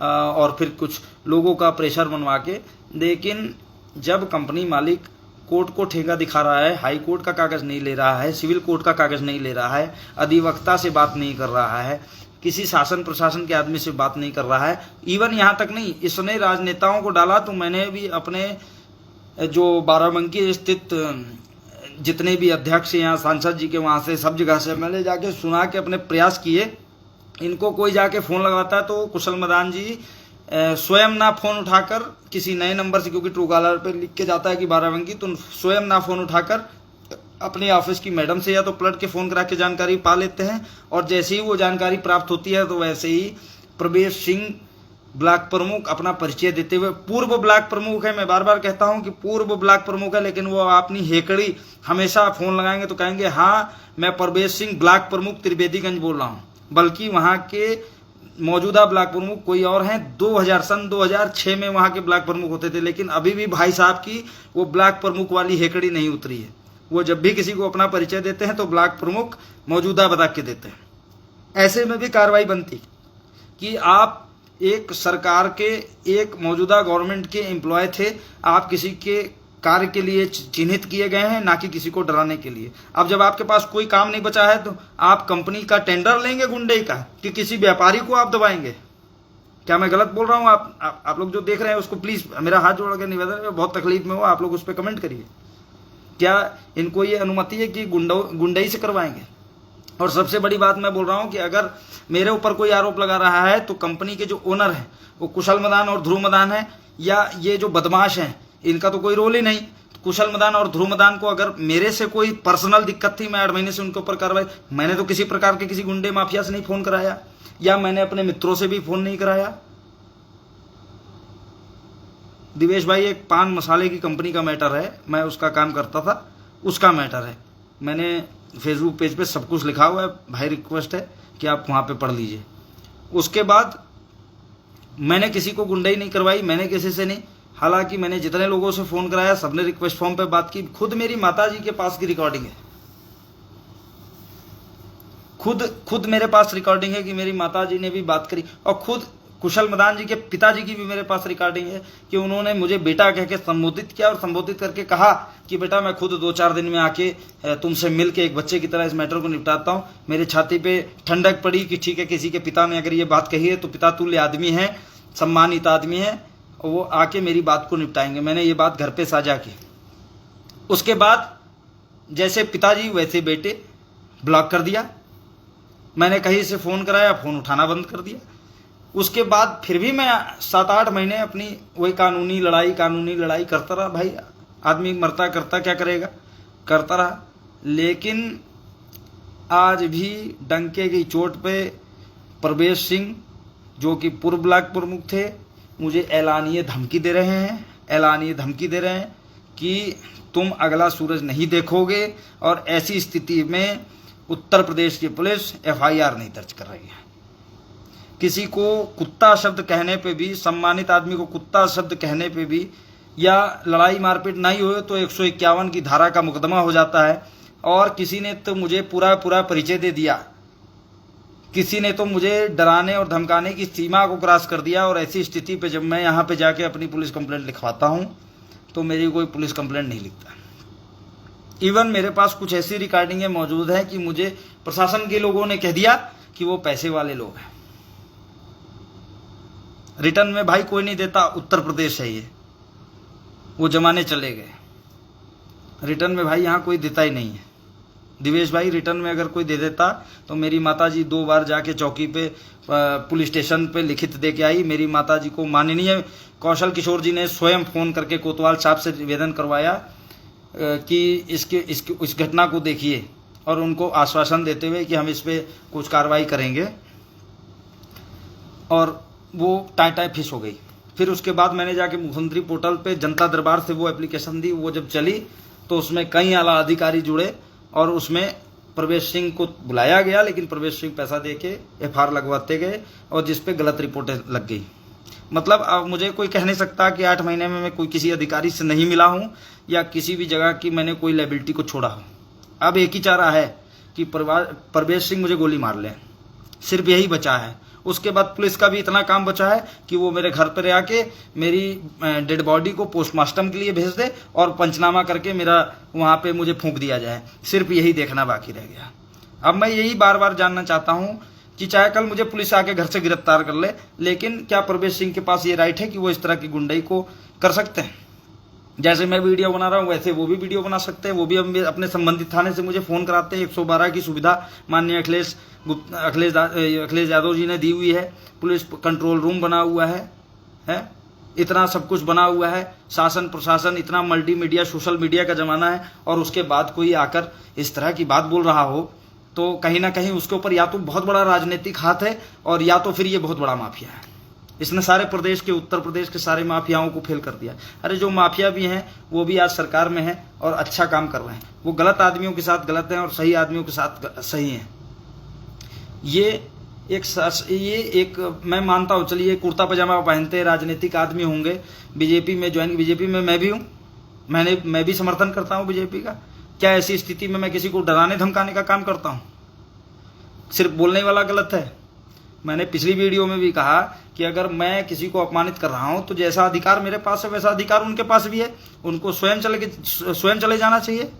और फिर कुछ लोगों का प्रेशर बनवा के। लेकिन जब कंपनी मालिक कोर्ट को ठेका दिखा रहा है, हाई कोर्ट का कागज नहीं ले रहा है, सिविल कोर्ट का कागज नहीं ले रहा है, अधिवक्ता से बात नहीं कर रहा है, किसी शासन प्रशासन के आदमी से बात नहीं कर रहा है, इवन यहाँ तक नहीं, इसने राजनेताओं को डाला, तो मैंने भी अपने जो बाराबंकी स्थित जितने भी अध्यक्ष यहाँ सांसद जी के वहाँ से सब जगह से मैंने जाके सुना के अपने प्रयास किए। इनको कोई जाके फ़ोन लगाता है तो कुशल मदान जी स्वयं ना फ़ोन उठाकर किसी नए नंबर से, क्योंकि ट्रू कॉलर पे लिख के जाता है कि बाराबंकी, तो स्वयं ना फ़ोन उठाकर अपने ऑफिस की मैडम से या तो पलट के फ़ोन करा के जानकारी पा लेते हैं। और जैसे ही वो जानकारी प्राप्त होती है तो वैसे ही प्रवेश सिंह ब्लॉक प्रमुख अपना परिचय देते हुए, पूर्व ब्लॉक प्रमुख है, मैं बार बार कहता हूं कि पूर्व ब्लॉक प्रमुख है, लेकिन वो अपनी हेकड़ी हमेशा फ़ोन लगाएंगे तो कहेंगे हाँ मैं प्रवेश सिंह ब्लॉक प्रमुख त्रिवेदीगंज बोल रहा हूँ, बल्कि वहाँ के मौजूदा ब्लॉक प्रमुख कोई और हैं। 2006 में वहाँ के ब्लॉक प्रमुख होते थे, लेकिन अभी भी भाई साहब की वो ब्लॉक प्रमुख वाली हेकड़ी नहीं उतरी है। वो जब भी किसी को अपना परिचय देते हैं तो ब्लॉक प्रमुख मौजूदा बता के देते हैं। ऐसे में भी कार्रवाई बनती कि आप एक सरकार के, एक मौजूदा गवर्नमेंट के एम्प्लॉय थे, आप किसी के कार्य के लिए चिन्हित किए गए हैं, ना कि किसी को डराने के लिए। अब जब आपके पास कोई काम नहीं बचा है तो आप कंपनी का टेंडर लेंगे गुंडई का, कि किसी व्यापारी को आप दबाएंगे? क्या मैं गलत बोल रहा हूँ? आप लोग जो देख रहे हैं उसको प्लीज मेरा हाथ जोड़ के निवेदन है, बहुत तकलीफ में हो आप लोग, उस पर कमेंट करिए। क्या इनको ये अनुमति है कि गुंडई से करवाएंगे? और सबसे बड़ी बात मैं बोल रहा हूं कि अगर मेरे ऊपर कोई आरोप लगा रहा है तो कंपनी के जो ओनर है वो कुशल मदान और ध्रुव मदान है, या ये जो बदमाश हैं इनका तो कोई रोल ही नहीं। कुशल मदान और ध्रुव मदान को अगर मेरे से कोई पर्सनल दिक्कत थी, मैं 8 महीने से उनके ऊपर कार्रवाई, मैंने तो किसी प्रकार के किसी गुंडे माफिया से नहीं फोन कराया, या मैंने अपने मित्रों से भी फोन नहीं कराया। दिवेश भाई एक पान मसाले की कंपनी का मैटर है, मैं उसका काम करता था, उसका मैटर है। मैंने फेसबुक पेज पे सब कुछ लिखा हुआ है भाई, रिक्वेस्ट है कि आप वहाँ पे पढ़ लीजिए। उसके बाद मैंने किसी को गुंडाई नहीं करवाई, मैंने किसी से नहीं। हालांकि मैंने जितने लोगों से फ़ोन कराया सबने रिक्वेस्ट फॉर्म पे बात की। खुद मेरी माताजी के पास की रिकॉर्डिंग है, खुद मेरे पास रिकॉर्डिंग है कि मेरी माताजी ने भी बात करी, और खुद कुशल मदान जी के पिताजी की भी मेरे पास रिकॉर्डिंग है कि उन्होंने मुझे बेटा कह के संबोधित किया, और संबोधित करके कहा कि बेटा मैं खुद 2-4 दिन में आके तुमसे मिल के एक बच्चे की तरह इस मैटर को निपटाता हूँ। मेरी छाती पे ठंडक पड़ी कि ठीक है, किसी के पिता ने अगर ये बात कही है तो पिता तुल्य आदमी है, सम्मानित आदमी है, और वो आके मेरी बात को निपटाएंगे। मैंने ये बात घर पे साझा की। उसके बाद जैसे पिताजी वैसे बेटे, ब्लॉक कर दिया। मैंने कहीं से फ़ोन कराया, फ़ोन उठाना बंद कर दिया। उसके बाद फिर भी मैं 7-8 महीने अपनी वही कानूनी लड़ाई करता रहा। भाई आदमी मरता करता क्या करेगा, करता रहा। लेकिन आज भी डंके की चोट पे प्रवेश सिंह जो कि पूर्व ब्लॉक प्रमुख थे, मुझे ऐलानिए धमकी दे रहे हैं कि तुम अगला सूरज नहीं देखोगे। और ऐसी स्थिति में उत्तर प्रदेश की पुलिस FIR नहीं दर्ज कर रही है। किसी को कुत्ता शब्द कहने पे भी, सम्मानित आदमी को कुत्ता शब्द कहने पे भी, या लड़ाई मारपीट नहीं हुए तो 151 की धारा का मुकदमा हो जाता है। और किसी ने तो मुझे पूरा परिचय दे दिया किसी ने तो मुझे डराने और धमकाने की सीमा को क्रॉस कर दिया, और ऐसी स्थिति पे जब मैं यहाँ पे जाके अपनी पुलिस कंप्लेंट लिखवाता हूँ तो मेरी कोई पुलिस कंप्लेंट नहीं लिखता। इवन मेरे पास कुछ ऐसी रिकॉर्डिंगें मौजूद हैं कि मुझे प्रशासन के लोगों ने कह दिया कि वो पैसे वाले लोग हैं। रिटर्न में भाई कोई नहीं देता, उत्तर प्रदेश है ये, वो जमाने चले गए। रिटर्न में भाई यहाँ कोई देता ही नहीं है। दिवेश भाई, रिटर्न में अगर कोई दे देता तो मेरी माताजी 2 बार जाके चौकी पे पुलिस स्टेशन पे लिखित दे के आई। मेरी माताजी को माननीय कौशल किशोर जी ने स्वयं फोन करके कोतवाल साहब से निवेदन करवाया कि इस घटना को देखिए, और उनको आश्वासन देते हुए कि हम इस पे कुछ कार्रवाई करेंगे, और वो टाई फिश हो गई। फिर उसके बाद मैंने जाके मुख्यमंत्री पोर्टल पे जनता दरबार से वो एप्लीकेशन दी। वो जब चली तो उसमें कई आला अधिकारी जुड़े, और उसमें प्रवेश सिंह को बुलाया गया, लेकिन प्रवेश सिंह पैसा देके FIR लगवाते गए, और जिस पे गलत रिपोर्टें लग गई। मतलब अब मुझे कोई कह नहीं सकता कि 8 महीने में मैं कोई किसी अधिकारी से नहीं मिला हूं, या किसी भी जगह की मैंने कोई लायबिलिटी को छोड़ा हो। अब एक ही चारा है कि प्रवेश सिंह मुझे गोली मार ले, सिर्फ यही बचा है। उसके बाद पुलिस का भी इतना काम बचा है कि वो मेरे घर पर आके मेरी डेड बॉडी को पोस्टमार्टम के लिए भेज दे, और पंचनामा करके मेरा वहाँ पे मुझे फूंक दिया जाए। सिर्फ यही देखना बाकी रह गया। अब मैं यही बार बार जानना चाहता हूँ कि चाहे कल मुझे पुलिस आके घर से गिरफ्तार कर ले, लेकिन क्या प्रवेश सिंह के पास ये राइट है कि वो इस तरह की गुंडाई को कर सकते हैं? जैसे मैं वीडियो बना रहा हूँ वैसे वो भी वीडियो बना सकते हैं। वो भी अपने संबंधित थाने से मुझे फोन कराते हैं। 112 की सुविधा माननीय अखिलेश यादव जी ने दी हुई है। पुलिस कंट्रोल रूम बना हुआ है, इतना सब कुछ बना हुआ है। शासन प्रशासन इतना मल्टीमीडिया सोशल मीडिया का जमाना है, और उसके बाद कोई आकर इस तरह की बात बोल रहा हो तो कहीं ना कहीं उसके ऊपर या तो बहुत बड़ा राजनीतिक हाथ है, और या तो फिर ये बहुत बड़ा माफिया है। इसने सारे प्रदेश के, उत्तर प्रदेश के सारे माफियाओं को फेल कर दिया। अरे जो माफिया भी हैं वो भी आज सरकार में है और अच्छा काम कर रहे हैं। वो गलत आदमियों के साथ गलत हैं और सही आदमियों के साथ सही हैं। ये एक मैं मानता हूँ, चलिए कुर्ता पजामा पहनते राजनीतिक आदमी होंगे, बीजेपी में ज्वाइन, बीजेपी में मैं भी हूँ, मैं भी समर्थन करता हूँ बीजेपी का। क्या ऐसी स्थिति में मैं किसी को डराने धमकाने का काम करता हूँ? सिर्फ बोलने वाला गलत है। मैंने पिछली वीडियो में भी कहा कि अगर मैं किसी को अपमानित कर रहा हूं तो जैसा अधिकार मेरे पास है वैसा अधिकार उनके पास भी है। उनको स्वयं चले जाना चाहिए।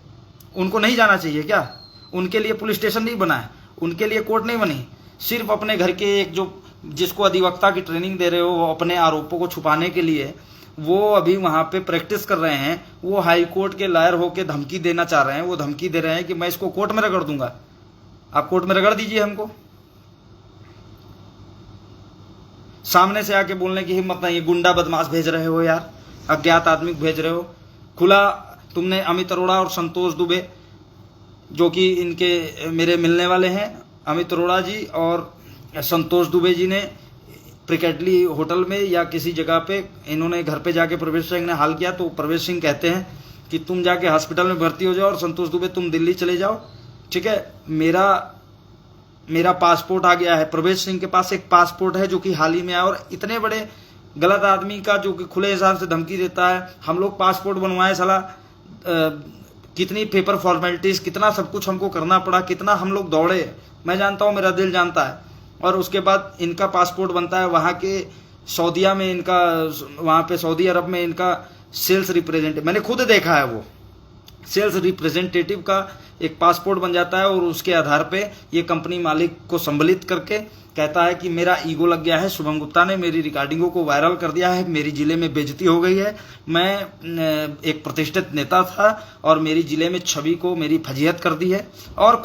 उनको नहीं जाना चाहिए क्या? उनके लिए पुलिस स्टेशन नहीं बना है, उनके लिए कोर्ट नहीं बनी। सिर्फ अपने घर के एक जो जिसको अधिवक्ता की ट्रेनिंग दे रहे हो, वो अपने आरोपों को छुपाने के लिए वो अभी वहां पे प्रैक्टिस कर रहे हैं। वो हाई कोर्ट के लॉयर होकर धमकी देना चाह रहे हैं। वो धमकी दे रहे हैं कि मैं इसको कोर्ट में रगड़ दूंगा। आप कोर्ट में रगड़ दीजिए हमको। सामने से आके बोलने की हिम्मत नहीं है। गुंडा बदमाश भेज रहे हो यार, अज्ञात आदमी भेज रहे हो। खुला तुमने अमित अरोड़ा और संतोष दुबे, जो कि इनके मेरे मिलने वाले हैं, अमित अरोड़ा जी और संतोष दुबे जी ने प्रिकेटली होटल में या किसी जगह पे इन्होंने घर पे जाके प्रवेश सिंह ने हाल किया। तो प्रवेश सिंह कहते हैं कि तुम जाके हॉस्पिटल में भर्ती हो जाओ और संतोष दुबे तुम दिल्ली चले जाओ। ठीक है, मेरा पासपोर्ट आ गया है। प्रवेश सिंह के पास एक पासपोर्ट है जो कि हाल ही में आया। और इतने बड़े गलत आदमी का जो कि खुले हिसाब से धमकी देता है। हम लोग पासपोर्ट बनवाए साला, कितनी पेपर फॉर्मेलिटीज, कितना सब कुछ हमको करना पड़ा, कितना हम लोग दौड़े। मैं जानता हूँ, मेरा दिल जानता है। और उसके बाद इनका पासपोर्ट बनता है वहाँ के सऊदीया में, इनका वहाँ पे सऊदी अरब में इनका सेल्स रिप्रेजेंटेटिव, मैंने खुद देखा है, वो सेल्स रिप्रेजेंटेटिव का एक पासपोर्ट बन जाता है। और उसके आधार पे ये कंपनी मालिक को संबलित करके कहता है कि मेरा ईगो लग गया है, शुभम गुप्ता ने मेरी रिकॉर्डिंगों को वायरल कर दिया है, मेरी जिले में बेइज्जती हो गई है, मैं एक प्रतिष्ठित नेता था और मेरी जिले में छवि को मेरी फजीहत कर दी है। और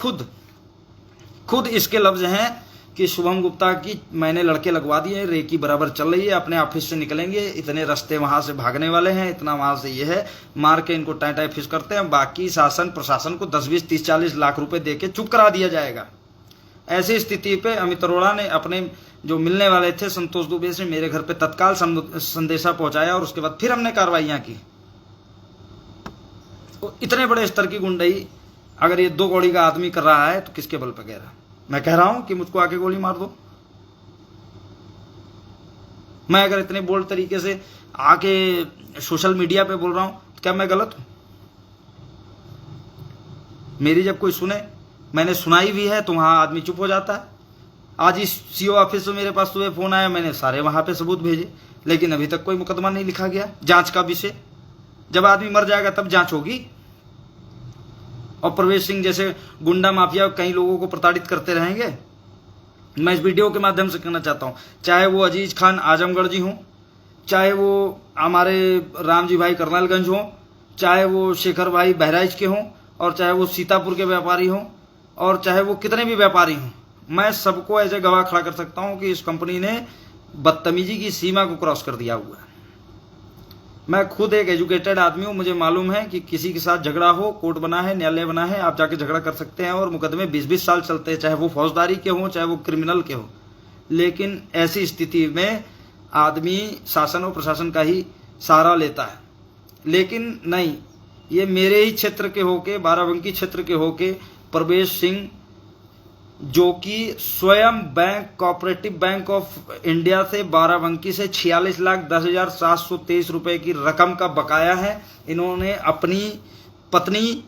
खुद इसके लफ्ज हैं कि शुभम गुप्ता की मैंने लड़के लगवा दिए, रेकी बराबर चल रही है, अपने ऑफिस से निकलेंगे, इतने रास्ते वहां से भागने वाले हैं, इतना वहां से ये है, मार के इनको टाई फिश करते हैं। बाकी शासन प्रशासन को 10, 20, 30, 40 लाख रुपए देके चुप करा दिया जाएगा। ऐसी स्थिति पे अमित अरोड़ा ने अपने जो मिलने वाले थे संतोष दुबे से मेरे घर पे तत्काल संदेशा पहुंचाया और उसके बाद फिर हमने कार्रवाइयां की। तो इतने बड़े स्तर की गुंडाई अगर ये 2 कौड़ी का आदमी कर रहा है तो किसके बल पर कह रहा? मैं कह रहा हूं कि मुझको आके गोली मार दो। मैं अगर इतने बोल्ड तरीके से आके सोशल मीडिया पे बोल रहा हूं तो क्या मैं गलत हूं? मेरी जब कोई सुने, मैंने सुनाई भी है तो वहां आदमी चुप हो जाता है। आज इस सीओ ऑफिस से मेरे पास सुबह फोन आया, मैंने सारे वहां पे सबूत भेजे, लेकिन अभी तक कोई मुकदमा नहीं लिखा गया जांच का विषय। जब आदमी मर जाएगा तब जांच होगी। और प्रवेश सिंह जैसे गुंडा माफिया कई लोगों को प्रताड़ित करते रहेंगे। मैं इस वीडियो के माध्यम से कहना चाहता हूं, चाहे वो अजीज खान आजमगढ़ जी हों, चाहे वो हमारे रामजी भाई करनालगंज हों, चाहे वो शेखर भाई बहराइच के हों, और चाहे वो सीतापुर के व्यापारी हों, और चाहे वो कितने भी व्यापारी हों, मैं सबको ऐसे गवाह खड़ा कर सकता हूं कि इस कंपनी ने बदतमीजी की सीमा को क्रॉस कर दिया हुआ है। मैं खुद एक एजुकेटेड आदमी हूं, मुझे मालूम है कि किसी के साथ झगड़ा हो, कोर्ट बना है, न्यायालय बना है, आप जाके झगड़ा कर सकते हैं और मुकदमे 20-20 साल चलते हैं, चाहे वो फौजदारी के हों, चाहे वो क्रिमिनल के हों। लेकिन ऐसी स्थिति में आदमी शासन और प्रशासन का ही सहारा लेता है। लेकिन नहीं, ये मेरे ही क्षेत्र के होके, बाराबंकी क्षेत्र के होके प्रवेश सिंह, जो कि स्वयं bank, cooperative bank of India से बाराबंकी से 46,10,723 रुपए की रकम का बकाया है। इन्होंने अपनी पत्नी,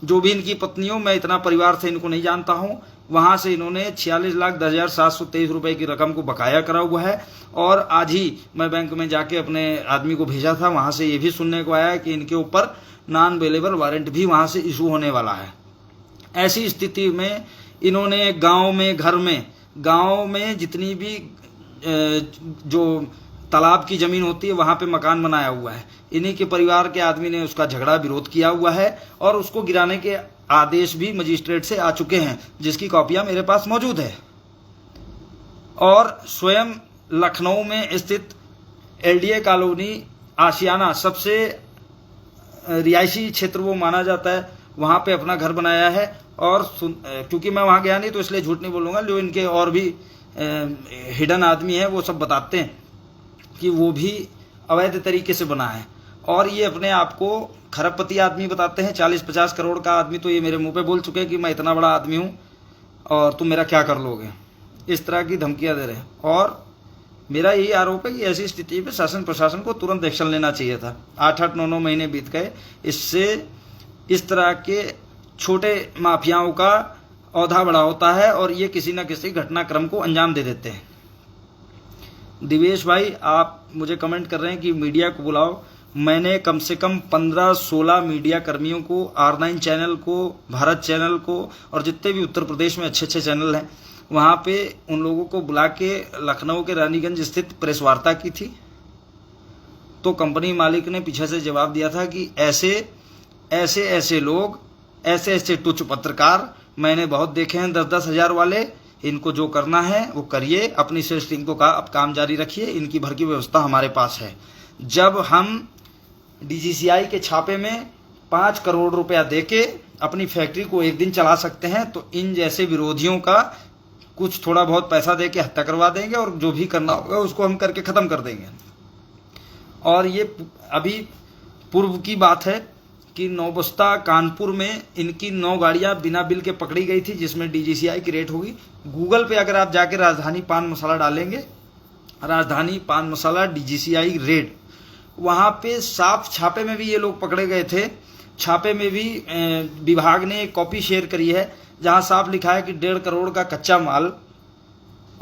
जो भी इनकी पत्नी हो, मैं इतना परिवार से इनको नहीं जानता हूं, वहां से इन्होंने 46,10,723 रुपए की रकम को बकाया करा हुआ है। और आज ही मैं बैंक में जाके अपने आदमी को भेजा था, वहां से ये भी सुनने को आया कि इनके ऊपर नॉन अवेलेबल वारंट भी वहां से इशू होने वाला है। ऐसी स्थिति में इन्होंने गांव में, घर में, गांव में जितनी भी जो तालाब की जमीन होती है वहां पे मकान बनाया हुआ है। इन्हीं के परिवार के आदमी ने उसका झगड़ा विरोध किया हुआ है और उसको गिराने के आदेश भी मजिस्ट्रेट से आ चुके हैं, जिसकी कॉपियां मेरे पास मौजूद है। और स्वयं लखनऊ में स्थित एलडीए कॉलोनी आशियाना, सबसे रिहायशी क्षेत्र वो माना जाता है, वहां पे अपना घर बनाया है। और क्योंकि मैं वहां गया नहीं तो इसलिए झूठ नहीं बोलूंगा, जो इनके और भी हिडन आदमी है वो सब बताते हैं कि वो भी अवैध तरीके से बना है। और ये अपने आप को खरबपति आदमी बताते हैं, 40-50 करोड़ का आदमी तो ये मेरे मुंह पे बोल चुके हैं कि मैं इतना बड़ा आदमी हूं और तुम मेरा क्या कर लोगे, इस तरह की धमकियां दे रहे हैं। और मेरा यही आरोप है कि ऐसी स्थिति में शासन प्रशासन को तुरंत एक्शन लेना चाहिए था। 8-8, 9-9 महीने बीत गए, इससे इस तरह के छोटे माफियाओं का औधा बड़ा होता है और ये किसी न किसी घटनाक्रम को अंजाम दे देते हैं। दिवेश भाई, आप मुझे कमेंट कर रहे हैं कि मीडिया को बुलाओ। मैंने कम से कम 15-16 मीडिया कर्मियों को, R9 चैनल को, भारत चैनल को, और जितने भी उत्तर प्रदेश में अच्छे अच्छे चैनल हैं, वहां पे उन लोगों को बुला के लखनऊ के रानीगंज स्थित प्रेस वार्ता की थी। तो कंपनी मालिक ने पीछे से जवाब दिया था कि ऐसे लोग, ऐसे तुच्छ पत्रकार मैंने बहुत देखे हैं, 10-10 हजार वाले, इनको जो करना है वो करिए, अपनी सेल्स टीम को अब काम जारी रखिए, इनकी भर की व्यवस्था हमारे पास है। जब हम डीजीसीआई के छापे में 5 करोड़ रुपया देके अपनी फैक्ट्री को एक दिन चला सकते हैं, तो इन जैसे विरोधियों का कुछ थोड़ा बहुत पैसा देके हत्या करवा देंगे और जो भी करना होगा उसको हम करके खत्म कर देंगे। और ये अभी पूर्व की बात है कि नौबस्ता कानपुर में इनकी 9 गाड़ियां बिना बिल के पकड़ी गई थी, जिसमें डीजीसीआई की रेट होगी। गूगल पे अगर आप जाके राजधानी पान मसाला डालेंगे, राजधानी पान मसाला डीजीसीआई रेड, वहां पे साफ छापे में भी ये लोग पकड़े गए थे। छापे में भी विभाग ने एक कॉपी शेयर करी है जहां साफ लिखा है कि 1.5 करोड़ का कच्चा माल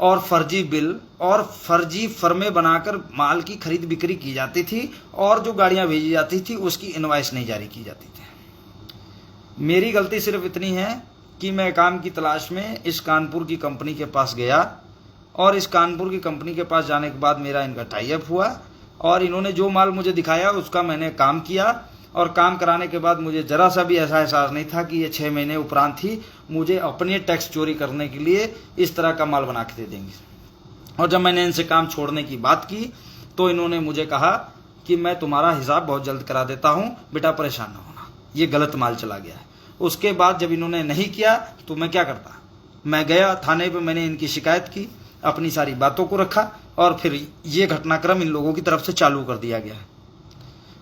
और फर्जी बिल और फर्जी फर्में बनाकर माल की खरीद बिक्री की जाती थी और जो गाड़ियां भेजी जाती थी उसकी इनवॉइस नहीं जारी की जाती थी। मेरी गलती सिर्फ इतनी है कि मैं काम की तलाश में इस कानपुर की कंपनी के पास गया और इस कानपुर की कंपनी के पास जाने के बाद मेरा इनका टाई अप हुआ और इन्होंने जो माल मुझे दिखाया उसका मैंने काम किया। और काम कराने के बाद मुझे जरा सा भी ऐसा एहसास नहीं था कि ये 6 महीने उपरांत ही मुझे अपने टैक्स चोरी करने के लिए इस तरह का माल बना के दे देंगे। और जब मैंने इनसे काम छोड़ने की बात की तो इन्होंने मुझे कहा कि मैं तुम्हारा हिसाब बहुत जल्द करा देता हूं, बेटा परेशान न होना। ये गलत माल चला गया है। उसके बाद जब इन्होंने नहीं किया तो मैं क्या करता, मैं गया थाने पर, मैंने इनकी शिकायत की, अपनी सारी बातों को रखा और फिर ये घटनाक्रम इन लोगों की तरफ से चालू कर दिया गया है।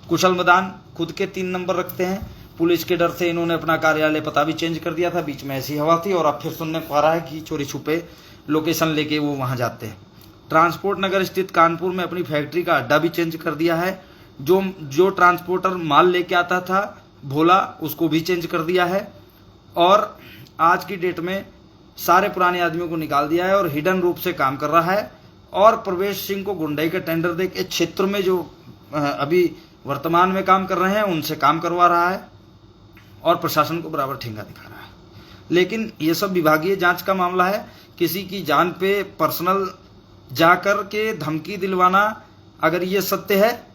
कुशल मदान खुद के 3 नंबर रखते हैं। पुलिस के डर से इन्होंने अपना कार्यालय पता भी चेंज कर दिया था, बीच में ऐसी हवा थी और अब फिर सुनने को आ रहा है कि चोरी छुपे लोकेशन लेके वो वहां जाते हैं। ट्रांसपोर्ट नगर स्थित कानपुर में अपनी फैक्ट्री का अड्डा भी चेंज कर दिया है। जो ट्रांसपोर्टर माल लेके आता था भोला, उसको भी चेंज कर दिया है। और आज की डेट में सारे पुराने आदमियों को निकाल दिया है और हिडन रूप से काम कर रहा है। और प्रवेश सिंह को गुंडई के टेंडर दे के क्षेत्र में जो अभी वर्तमान में काम कर रहे हैं उनसे काम करवा रहा है और प्रशासन को बराबर ठेंगा दिखा रहा है। लेकिन ये सब विभागीय जांच का मामला है। किसी की जान पे पर्सनल जाकर के धमकी दिलवाना, अगर ये सत्य है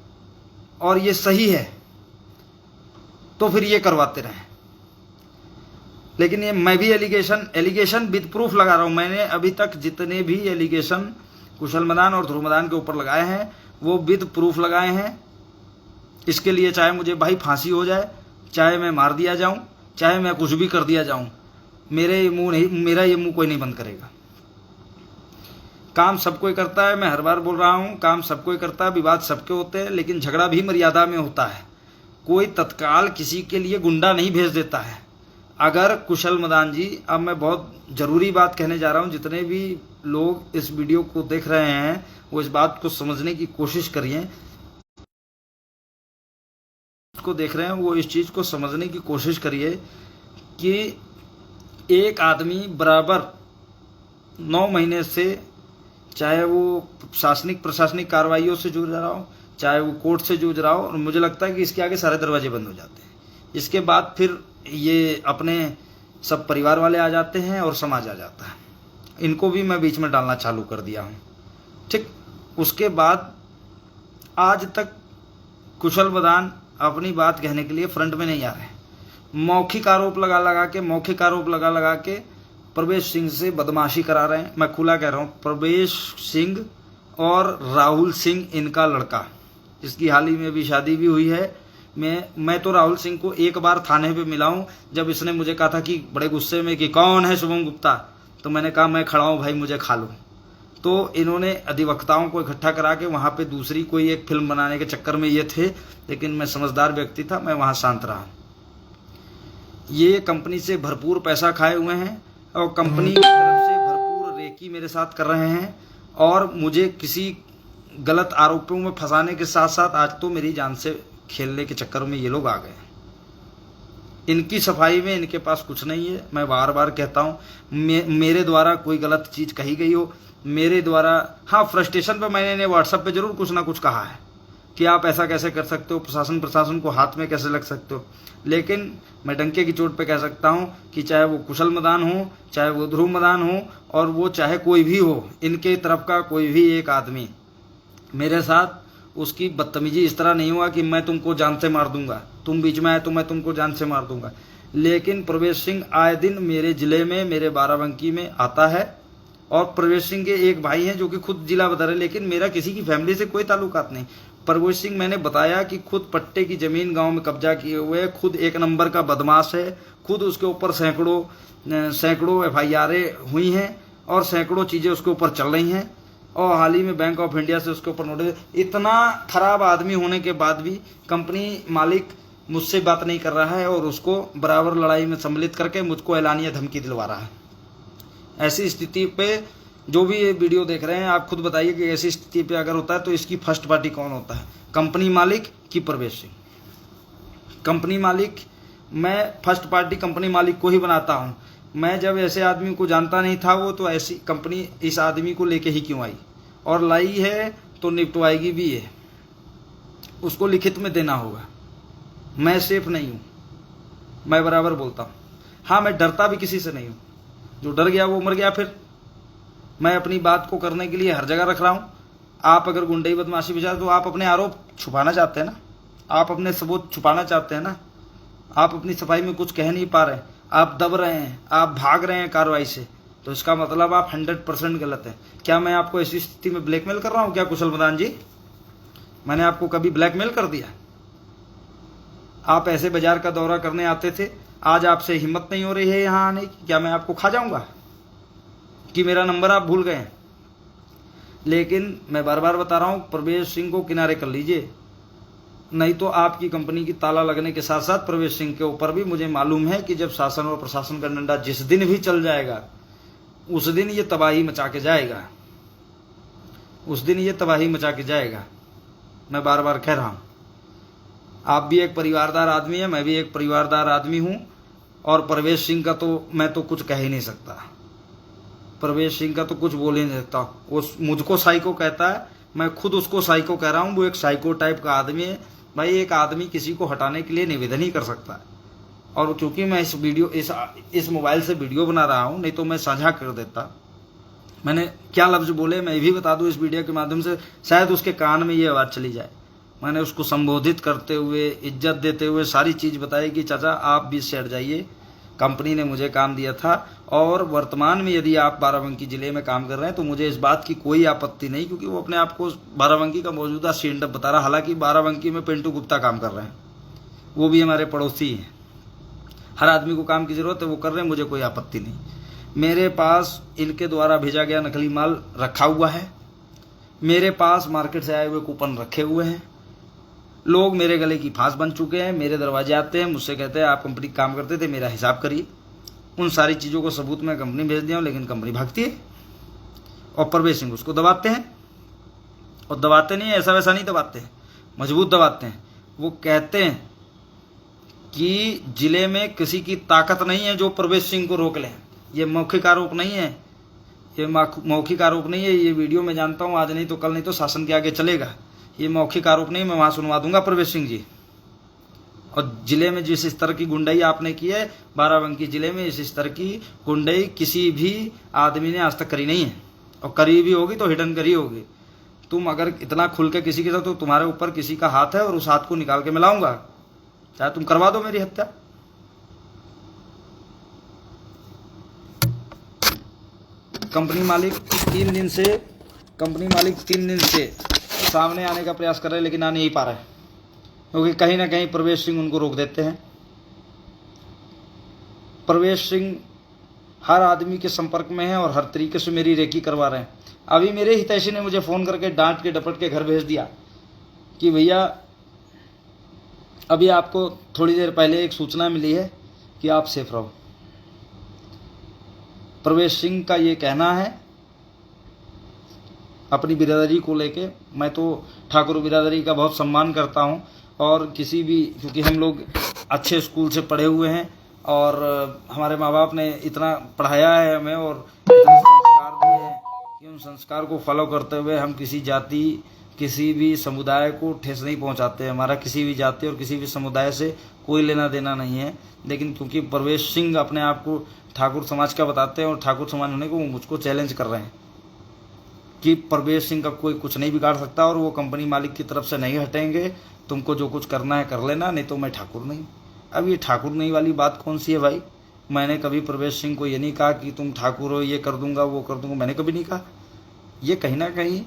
और ये सही है तो फिर ये करवाते रहें। लेकिन ये मैं भी एलिगेशन विद प्रूफ लगा रहा हूं। मैंने अभी तक जितने भी एलिगेशन कुशल मदान और ध्रुव मदान के ऊपर लगाए हैं वो विद प्रूफ लगाए हैं। इसके लिए चाहे मुझे भाई फांसी हो जाए, चाहे मैं मार दिया जाऊं, चाहे मैं कुछ भी कर दिया जाऊं, मेरा ये मुंह कोई नहीं बंद करेगा। काम सब कोई करता है, मैं हर बार बोल रहा हूं, काम सब कोई करता है, विवाद सबके होते हैं, लेकिन झगड़ा भी मर्यादा में होता है। कोई तत्काल किसी के लिए गुंडा नहीं भेज देता है। अगर कुशल मदान जी, अब मैं बहुत जरूरी बात कहने जा रहा हूं, जितने भी लोग इस वीडियो को देख रहे हैं वो इस बात को समझने की कोशिश करिए, को देख रहे हैं वो इस चीज को समझने की कोशिश करिए कि एक आदमी बराबर 9 महीने से, चाहे वो शासनिक प्रशासनिक कार्रवाइयों से जूझ रहा हो, चाहे वो कोर्ट से जूझ रहा हो, और मुझे लगता है कि इसके आगे सारे दरवाजे बंद हो जाते हैं। इसके बाद फिर ये अपने सब परिवार वाले आ जाते हैं और समाज आ जाता है। इनको भी मैं बीच में डालना चालू कर दिया हूँ, ठीक। उसके बाद आज तक कुशल मदान अपनी बात कहने के लिए फ्रंट में नहीं आ रहे। मौखिक आरोप लगा लगा के प्रवेश सिंह से बदमाशी करा रहे हैं। मैं खुला कह रहा हूँ, प्रवेश सिंह और राहुल सिंह इनका लड़का, इसकी हाल ही में भी शादी भी हुई है। मैं तो राहुल सिंह को एक बार थाने पे मिला हूँ, जब इसने मुझे कहा था कि बड़े गुस्से में कि कौन है शुभम गुप्ता, तो मैंने कहा मैं खड़ा हूँ भाई, मुझे खा लो। तो इन्होंने अधिवक्ताओं को इकट्ठा करा के वहाँ पे दूसरी कोई एक फिल्म बनाने के चक्कर में ये थे, लेकिन मैं समझदार व्यक्ति था, मैं वहाँ शांत रहा। ये कंपनी से भरपूर पैसा खाए हुए हैं और कंपनी की तरफ से भरपूर रेकी मेरे साथ कर रहे हैं, और मुझे किसी गलत आरोपों में फंसाने के साथ साथ आज तो मेरी जान से खेलने के चक्कर में ये लोग आ गए। इनकी सफाई में इनके पास कुछ नहीं है। मैं बार बार कहता हूँ, मेरे द्वारा कोई गलत चीज कही गई हो, मेरे द्वारा, हाँ फ्रस्ट्रेशन पे मैंने व्हाट्सएप पे जरूर कुछ ना कुछ कहा है कि आप ऐसा कैसे कर सकते हो, प्रशासन को हाथ में कैसे लग सकते हो। लेकिन मैं डंके की चोट पे कह सकता हूं कि चाहे वो कुशल मदान हो, चाहे वो ध्रुव मदान हो, और वो चाहे कोई भी हो, इनके तरफ का कोई भी एक आदमी मेरे साथ, उसकी बदतमीजी इस तरह नहीं हुआ कि मैं तुमको जान से मार दूंगा, तुम बीच में आए तो मैं तुमको जान से मार दूंगा। लेकिन प्रवेश सिंह आए दिन मेरे जिले में, मेरे बाराबंकी में आता है, और प्रवेश सिंह के एक भाई हैं जो कि खुद जिला बता रहे, लेकिन मेरा किसी की फैमिली से कोई ताल्लुकात नहीं। प्रवेश सिंह मैंने बताया कि खुद पट्टे की जमीन गांव में कब्जा किए हुए, खुद एक नंबर का बदमाश है, खुद उसके ऊपर सैकड़ों FIR हुई हैं और सैकड़ों चीजें उसके ऊपर चल रही हैं, और हाल ही में बैंक ऑफ इंडिया से उसके ऊपर नोटिस। इतना खराब आदमी होने के बाद भी कंपनी मालिक मुझसे बात नहीं कर रहा है और उसको बराबर लड़ाई में सम्मिलित करके मुझको एलानिया धमकी दिलवा रहा है। ऐसी स्थिति पे जो भी ये वीडियो देख रहे हैं, आप खुद बताइए कि ऐसी स्थिति पे अगर होता है तो इसकी फर्स्ट पार्टी कौन होता है, कंपनी मालिक कि प्रवेश सिंह? कंपनी मालिक, मैं फर्स्ट पार्टी कंपनी मालिक को ही बनाता हूं। मैं जब ऐसे आदमी को जानता नहीं था, वो तो ऐसी कंपनी इस आदमी को लेके ही क्यों आई, और लाई है तो निपटवाएगी भी है, उसको लिखित में देना होगा। मैं सेफ नहीं हूं, मैं बराबर बोलता हूं। हाँ, मैं डरता भी किसी से नहीं हूं, जो डर गया वो मर गया। फिर मैं अपनी बात को करने के लिए हर जगह रख रहा हूं। आप अगर गुंडई बदमाशी विचार, तो आप अपने आरोप छुपाना चाहते हैं ना, आप अपने सबूत छुपाना चाहते हैं ना, आप अपनी सफाई में कुछ कह नहीं पा रहे, आप दब रहे हैं, आप भाग रहे हैं कार्रवाई से, तो इसका मतलब आप 100% गलत है। क्या मैं आपको ऐसी स्थिति में ब्लैकमेल कर रहा हूं क्या कुशल मदान जी? मैंने आपको कभी ब्लैकमेल कर दिया? आप ऐसे बाजार का दौरा करने आते थे, आज आपसे हिम्मत नहीं हो रही है यहां आने की? क्या मैं आपको खा जाऊंगा कि मेरा नंबर आप भूल गए? लेकिन मैं बार बार बता रहा हूं, प्रवेश सिंह को किनारे कर लीजिए, नहीं तो आपकी कंपनी की ताला लगने के साथ साथ प्रवेश सिंह के ऊपर भी मुझे मालूम है कि जब शासन और प्रशासन का डंडा जिस दिन भी चल जाएगा, उस दिन ये तबाही मचा के जाएगा, उस दिन ये तबाही मचा के जाएगा। मैं बार बार कह रहा हूं, आप भी एक परिवारदार आदमी है, मैं भी एक परिवारदार आदमी हूं, और प्रवेश सिंह का तो मैं तो कुछ कह ही नहीं सकता। प्रवेश सिंह का तो कुछ बोल ही नहीं सकता। वो मुझको साइको कहता है, मैं खुद उसको साइको कह रहा हूँ। वो एक साइको टाइप का आदमी है भाई। एक आदमी किसी को हटाने के लिए निवेदन ही कर सकता है। और क्योंकि मैं इस मोबाइल से वीडियो बना रहा हूँ, नहीं तो मैं साझा कर देता। मैंने क्या लफ्ज बोले मैं ये भी बता दूं इस वीडियो के माध्यम से, शायद उसके कान में ये आवाज़ चली जाए। मैंने उसको संबोधित करते हुए, इज्जत देते हुए सारी चीज़ बताई कि चाचा आप भी से हट जाइए, कंपनी ने मुझे काम दिया था। और वर्तमान में यदि आप बाराबंकी ज़िले में काम कर रहे हैं तो मुझे इस बात की कोई आपत्ति नहीं, क्योंकि वो अपने आप को बाराबंकी का मौजूदा स्टैंड अप बता रहा। हालांकि बाराबंकी में पिंटू गुप्ता काम कर रहे हैं, वो भी हमारे पड़ोसी हैं। हर आदमी को काम की ज़रूरत है, वो कर रहे हैं, मुझे कोई आपत्ति नहीं। मेरे पास इनके द्वारा भेजा गया नकली माल रखा हुआ है। मेरे पास मार्केट से आए हुए कूपन रखे हुए हैं। लोग मेरे गले की फांस बन चुके हैं, मेरे दरवाजे आते हैं, मुझसे कहते हैं आप कंपनी काम करते थे, मेरा हिसाब करिए। उन सारी चीज़ों को सबूत मैं कंपनी भेज दिया हूँ, लेकिन कंपनी भागती है और प्रवेश सिंह उसको दबाते हैं। और दबाते नहीं, ऐसा वैसा नहीं दबाते हैं, मजबूत दबाते हैं। वो कहते हैं कि जिले में किसी की ताकत नहीं है जो प्रवेश सिंह को रोक लें। ये मौखिक आरोप नहीं है, ये मौखिक आरोप नहीं है। ये वीडियो मैं जानता हूँ आज नहीं तो कल, नहीं तो शासन के आगे चलेगा। ये मौखिक आरोप नहीं, मैं वहाँ सुनवा दूंगा प्रवेश सिंह जी। और जिले में जिस स्तर की गुंडाई आपने की है, बाराबंकी जिले में इस स्तर की गुंडाई किसी भी आदमी ने आज तक करी नहीं है, और करी भी होगी तो हिडन करी होगी। तुम अगर इतना खुल के किसी के साथ, तो तुम्हारे ऊपर किसी का हाथ है और उस हाथ को निकाल के मैं लाऊंगा, चाहे तुम करवा दो मेरी हत्या। कंपनी मालिक 3 दिन से सामने आने का प्रयास कर रहे हैं, लेकिन आ नहीं पा रहे, क्योंकि कहीं ना कहीं प्रवेश सिंह उनको रोक देते हैं। प्रवेश सिंह हर आदमी के संपर्क में है और हर तरीके से मेरी रेकी करवा रहे हैं। अभी मेरे हितैषी ने मुझे फ़ोन करके डांट के डपट के घर भेज दिया कि भैया अभी आपको थोड़ी देर पहले एक सूचना मिली है कि आप सेफ रहो। प्रवेश सिंह का ये कहना है अपनी बिरादरी को लेके। मैं तो ठाकुर बिरादरी का बहुत सम्मान करता हूँ, और किसी भी, क्योंकि हम लोग अच्छे स्कूल से पढ़े हुए हैं और हमारे माँ बाप ने इतना पढ़ाया है हमें और इतने संस्कार दिए हैं कि उन संस्कार को फॉलो करते हुए हम किसी जाति, किसी भी समुदाय को ठेस नहीं पहुँचाते। हमारा किसी भी जाति और किसी भी समुदाय से कोई लेना देना नहीं है। लेकिन क्योंकि प्रवेश सिंह अपने आप को ठाकुर समाज का बताते हैं और ठाकुर समाज होने को वो मुझको चैलेंज कर रहे हैं कि प्रवेश सिंह का कोई कुछ नहीं बिगाड़ सकता और वो कंपनी मालिक की तरफ से नहीं हटेंगे। तुमको जो कुछ करना है कर लेना, नहीं तो मैं ठाकुर नहीं। अब ये ठाकुर नहीं वाली बात कौन सी है भाई? मैंने कभी प्रवेश सिंह को ये नहीं कहा कि तुम ठाकुर हो, ये कर दूंगा वो कर दूंगा, मैंने कभी नहीं कहा। ये कहीं ना कहीं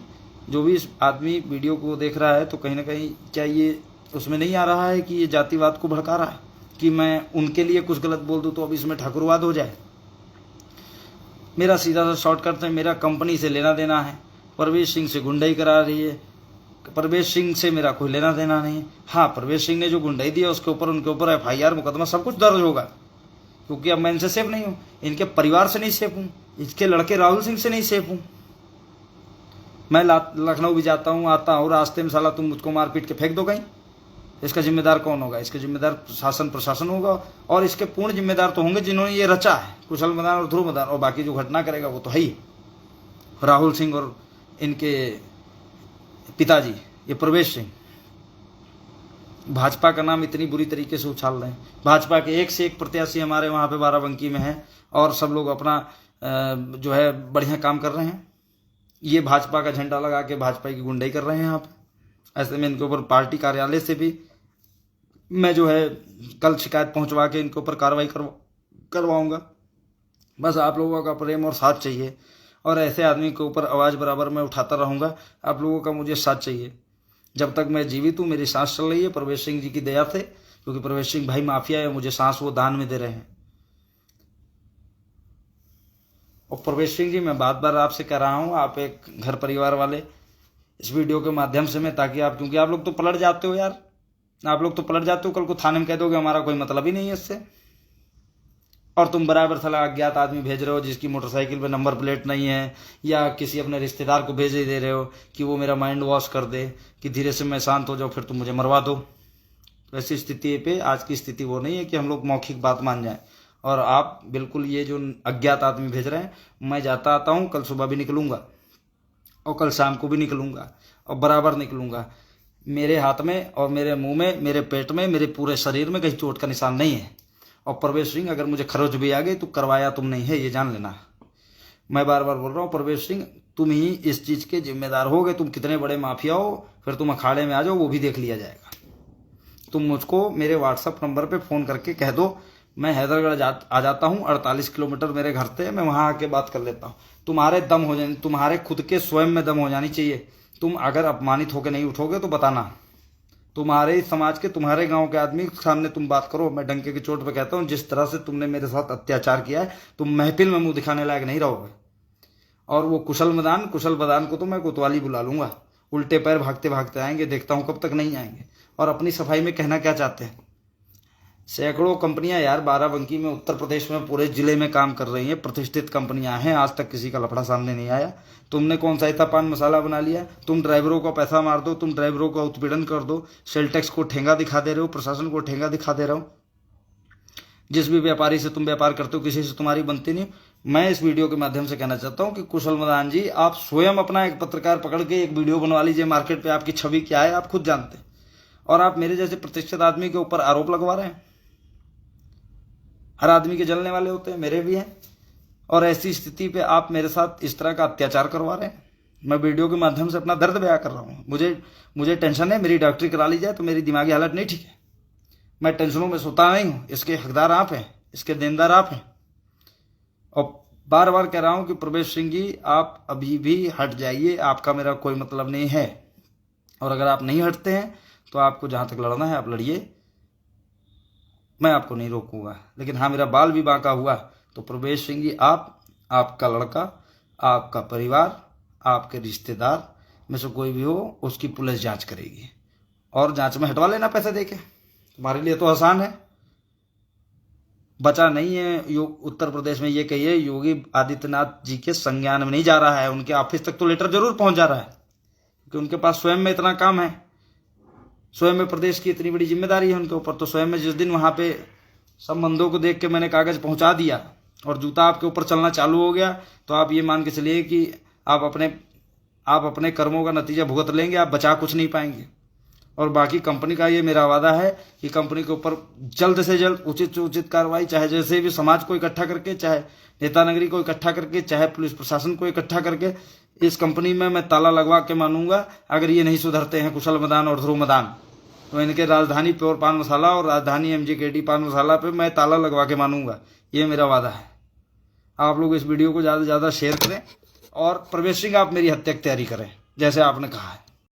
जो भी इस आदमी वीडियो को देख रहा है, तो कहीं ना कहीं क्या ये उसमें नहीं आ रहा है कि ये जातिवाद को भड़का रहा है कि मैं उनके लिए कुछ गलत बोल दूं तो अब इसमें ठाकुरवाद हो जाए। मेरा सीधा सा शॉर्टकट है, मेरा कंपनी से लेना देना है, प्रवेश सिंह से गुंडाई करा रही है, प्रवेश सिंह से मेरा कोई लेना देना नहीं है। हाँ, प्रवेश सिंह ने जो गुंडाई दिया उसके ऊपर उनके ऊपर FIR मुकदमा सब कुछ दर्ज होगा, क्योंकि अब मैं इनसे सेफ नहीं हूँ, इनके परिवार से नहीं सेफ हूँ, इसके लड़के राहुल सिंह से नहीं सेफ हूँ। मैं लखनऊ भी जाता हूँ, आता हूँ, रास्ते में साला तुम मुझको मार पीट के फेंक दो कहीं, इसका जिम्मेदार कौन होगा? इसका जिम्मेदार शासन प्रशासन होगा, और इसके पूर्ण जिम्मेदार तो होंगे जिन्होंने ये रचा है, कुशल मदान और ध्रुव मदान, और बाकी जो घटना करेगा वो तो है ही राहुल सिंह और इनके पिताजी ये प्रवेश सिंह। भाजपा का नाम इतनी बुरी तरीके से उछाल रहे हैं। भाजपा के एक से एक प्रत्याशी हमारे वहाँ पे बाराबंकी में हैं और सब लोग अपना जो है बढ़िया काम कर रहे हैं। ये भाजपा का झंडा लगा के भाजपा की गुंडाई कर रहे हैं यहाँ पे। ऐसे में इनके ऊपर पार्टी कार्यालय से भी मैं जो है कल शिकायत पहुँचवा के इनके ऊपर कार्रवाई करवाऊँगा। बस आप लोगों का प्रेम और साथ चाहिए, और ऐसे आदमी के ऊपर आवाज़ बराबर मैं उठाता रहूँगा। आप लोगों का मुझे साथ चाहिए। जब तक मैं जीवित हूँ, मेरी सांस चल रही है प्रवेश सिंह जी की दया से, क्योंकि प्रवेश सिंह भाई माफिया है, मुझे सांस वो दान में दे रहे हैं। और प्रवेश सिंह जी, मैं बार बार आपसे कह रहा हूँ, आप एक घर परिवार वाले, इस वीडियो के माध्यम से मैं, ताकि आप, क्योंकि आप लोग तो पलट जाते हो यार, आप लोग तो पलट जाते हो, कल को थाने में कह दोगे हमारा कोई मतलब ही नहीं है इससे। और तुम बराबर साला अज्ञात आदमी भेज रहे हो जिसकी मोटरसाइकिल पे नंबर प्लेट नहीं है, या किसी अपने रिश्तेदार को भेज दे रहे हो कि वो मेरा माइंड वॉश कर दे, कि धीरे से मैं शांत हो जाऊँ, फिर तुम मुझे मरवा दो। तो ऐसी स्थिति पे आज की स्थिति वो नहीं है कि हम लोग मौखिक बात मान जाएं। और आप बिल्कुल ये जो अज्ञात आदमी भेज रहे हैं, मैं जाता आता हूँ, कल सुबह भी निकलूँगा और कल शाम को भी निकलूँगा और बराबर निकलूँगा। मेरे हाथ में और मेरे मुंह में, मेरे पेट में, मेरे पूरे शरीर में कहीं चोट का निशान नहीं है। और प्रवेश सिंह, अगर मुझे खरोच भी आ गई तो करवाया तुम नहीं है, ये जान लेना। मैं बार बार बोल रहा हूँ प्रवेश सिंह, तुम ही इस चीज़ के जिम्मेदार होगे। तुम कितने बड़े माफिया हो, फिर तुम अखाड़े में आ जाओ, वो भी देख लिया जाएगा। तुम मुझको मेरे व्हाट्सअप नंबर पे फ़ोन करके कह दो, मैं हैदरगढ़ आ जाता हूँ, 48 किलोमीटर मेरे घर से, मैं वहाँ आके बात कर लेता हूँ। तुम्हारे दम हो जाने, तुम्हारे खुद के स्वयं में दम हो जानी चाहिए। तुम अगर अपमानित होकर नहीं उठोगे तो बताना। तुम्हारे समाज के, तुम्हारे गांव के आदमी के सामने तुम बात करो। मैं डंके की चोट पे कहता हूँ, जिस तरह से तुमने मेरे साथ अत्याचार किया है, तुम महफिल में मुंह दिखाने लायक नहीं रहोगे। और वो कुशल बदान को तो मैं कोतवाली बुला लूंगा। उल्टे पैर भागते भागते आएंगे, देखता हूँ कब तक नहीं आएंगे। और अपनी सफाई में कहना क्या चाहते हैं? सैकड़ों कंपनियां यार बाराबंकी में, उत्तर प्रदेश में, पूरे जिले में काम कर रही हैं, प्रतिष्ठित कंपनियां हैं। आज तक किसी का लफड़ा सामने नहीं आया। तुमने कौन सा इतना पान मसाला बना लिया? तुम ड्राइवरों को पैसा मार दो, तुम ड्राइवरों का उत्पीड़न कर दो, सेल टैक्स को ठेंगा दिखा दे रहे हो, प्रशासन को ठेंगा दिखा दे रहे हो। जिस भी व्यापारी से तुम व्यापार करते हो, किसी से तुम्हारी बनती नहीं। मैं इस वीडियो के माध्यम से कहना चाहता हूँ कि कुशल मदान जी, आप स्वयं अपना एक पत्रकार पकड़ के एक वीडियो बनवा लीजिए। मार्केट पे आपकी छवि क्या है आप खुद जानते हैं। और आप मेरे जैसे प्रतिष्ठित आदमी के ऊपर आरोप लगवा रहे हैं। हर आदमी के जलने वाले होते हैं, मेरे भी हैं। और ऐसी स्थिति पे आप मेरे साथ इस तरह का अत्याचार करवा रहे हैं। मैं वीडियो के माध्यम से अपना दर्द बयां कर रहा हूँ। मुझे टेंशन है, मेरी डॉक्टरी करा ली जाए तो मेरी दिमागी हालत नहीं ठीक है। मैं टेंशनों में सोता नहीं हूँ। इसके हकदार आप हैं, इसके देनदार आप हैं। और बार बार कह रहा हूँ कि प्रवेश सिंह जी, आप अभी भी हट जाइए। आपका मेरा कोई मतलब नहीं है। और अगर आप नहीं हटते हैं तो आपको जहाँ तक लड़ना है आप लड़िए, मैं आपको नहीं रोकूंगा। लेकिन हाँ, मेरा बाल भी बांका हुआ तो प्रवेश सिंह जी, आपका लड़का, आपका परिवार, आपके रिश्तेदार में से कोई भी हो, उसकी पुलिस जांच करेगी। और जांच में हटवा लेना पैसे देके। तुम्हारे लिए तो आसान है। बचा नहीं है उत्तर प्रदेश में, ये कहिए योगी आदित्यनाथ जी के संज्ञान में नहीं जा रहा है। उनके ऑफिस तक तो लेटर जरूर पहुंच जा रहा है, क्योंकि उनके पास स्वयं में इतना काम है, स्वयं में प्रदेश की इतनी बड़ी जिम्मेदारी है उनके ऊपर। तो स्वयं में जिस दिन वहां पे सब बंदों को देख के मैंने कागज पहुंचा दिया और जूता आपके ऊपर चलना चालू हो गया, तो आप ये मान के चलिए कि आप अपने कर्मों का नतीजा भुगत लेंगे। आप बचा कुछ नहीं पाएंगे। और बाकी कंपनी का ये मेरा वादा है कि कंपनी के ऊपर जल्द से जल्द उचित से उचित कार्रवाई, चाहे जैसे भी समाज को इकट्ठा करके, चाहे नेता नगरी को इकट्ठा करके, चाहे पुलिस प्रशासन को इकट्ठा करके, इस कंपनी में मैं ताला लगवा के मानूंगा। अगर ये नहीं सुधरते हैं कुशल मदान और ध्रुव मदान, तो इनके राजधानी प्योर पान मसाला और राजधानी MGKT पान मसाला पे मैं ताला लगवा के मानूंगा। ये मेरा वादा है। आप लोग इस वीडियो को ज़्यादा से ज़्यादा शेयर करें और प्रवेश सिंह, आप मेरी हत्या की तैयारी करें जैसे आपने कहा है।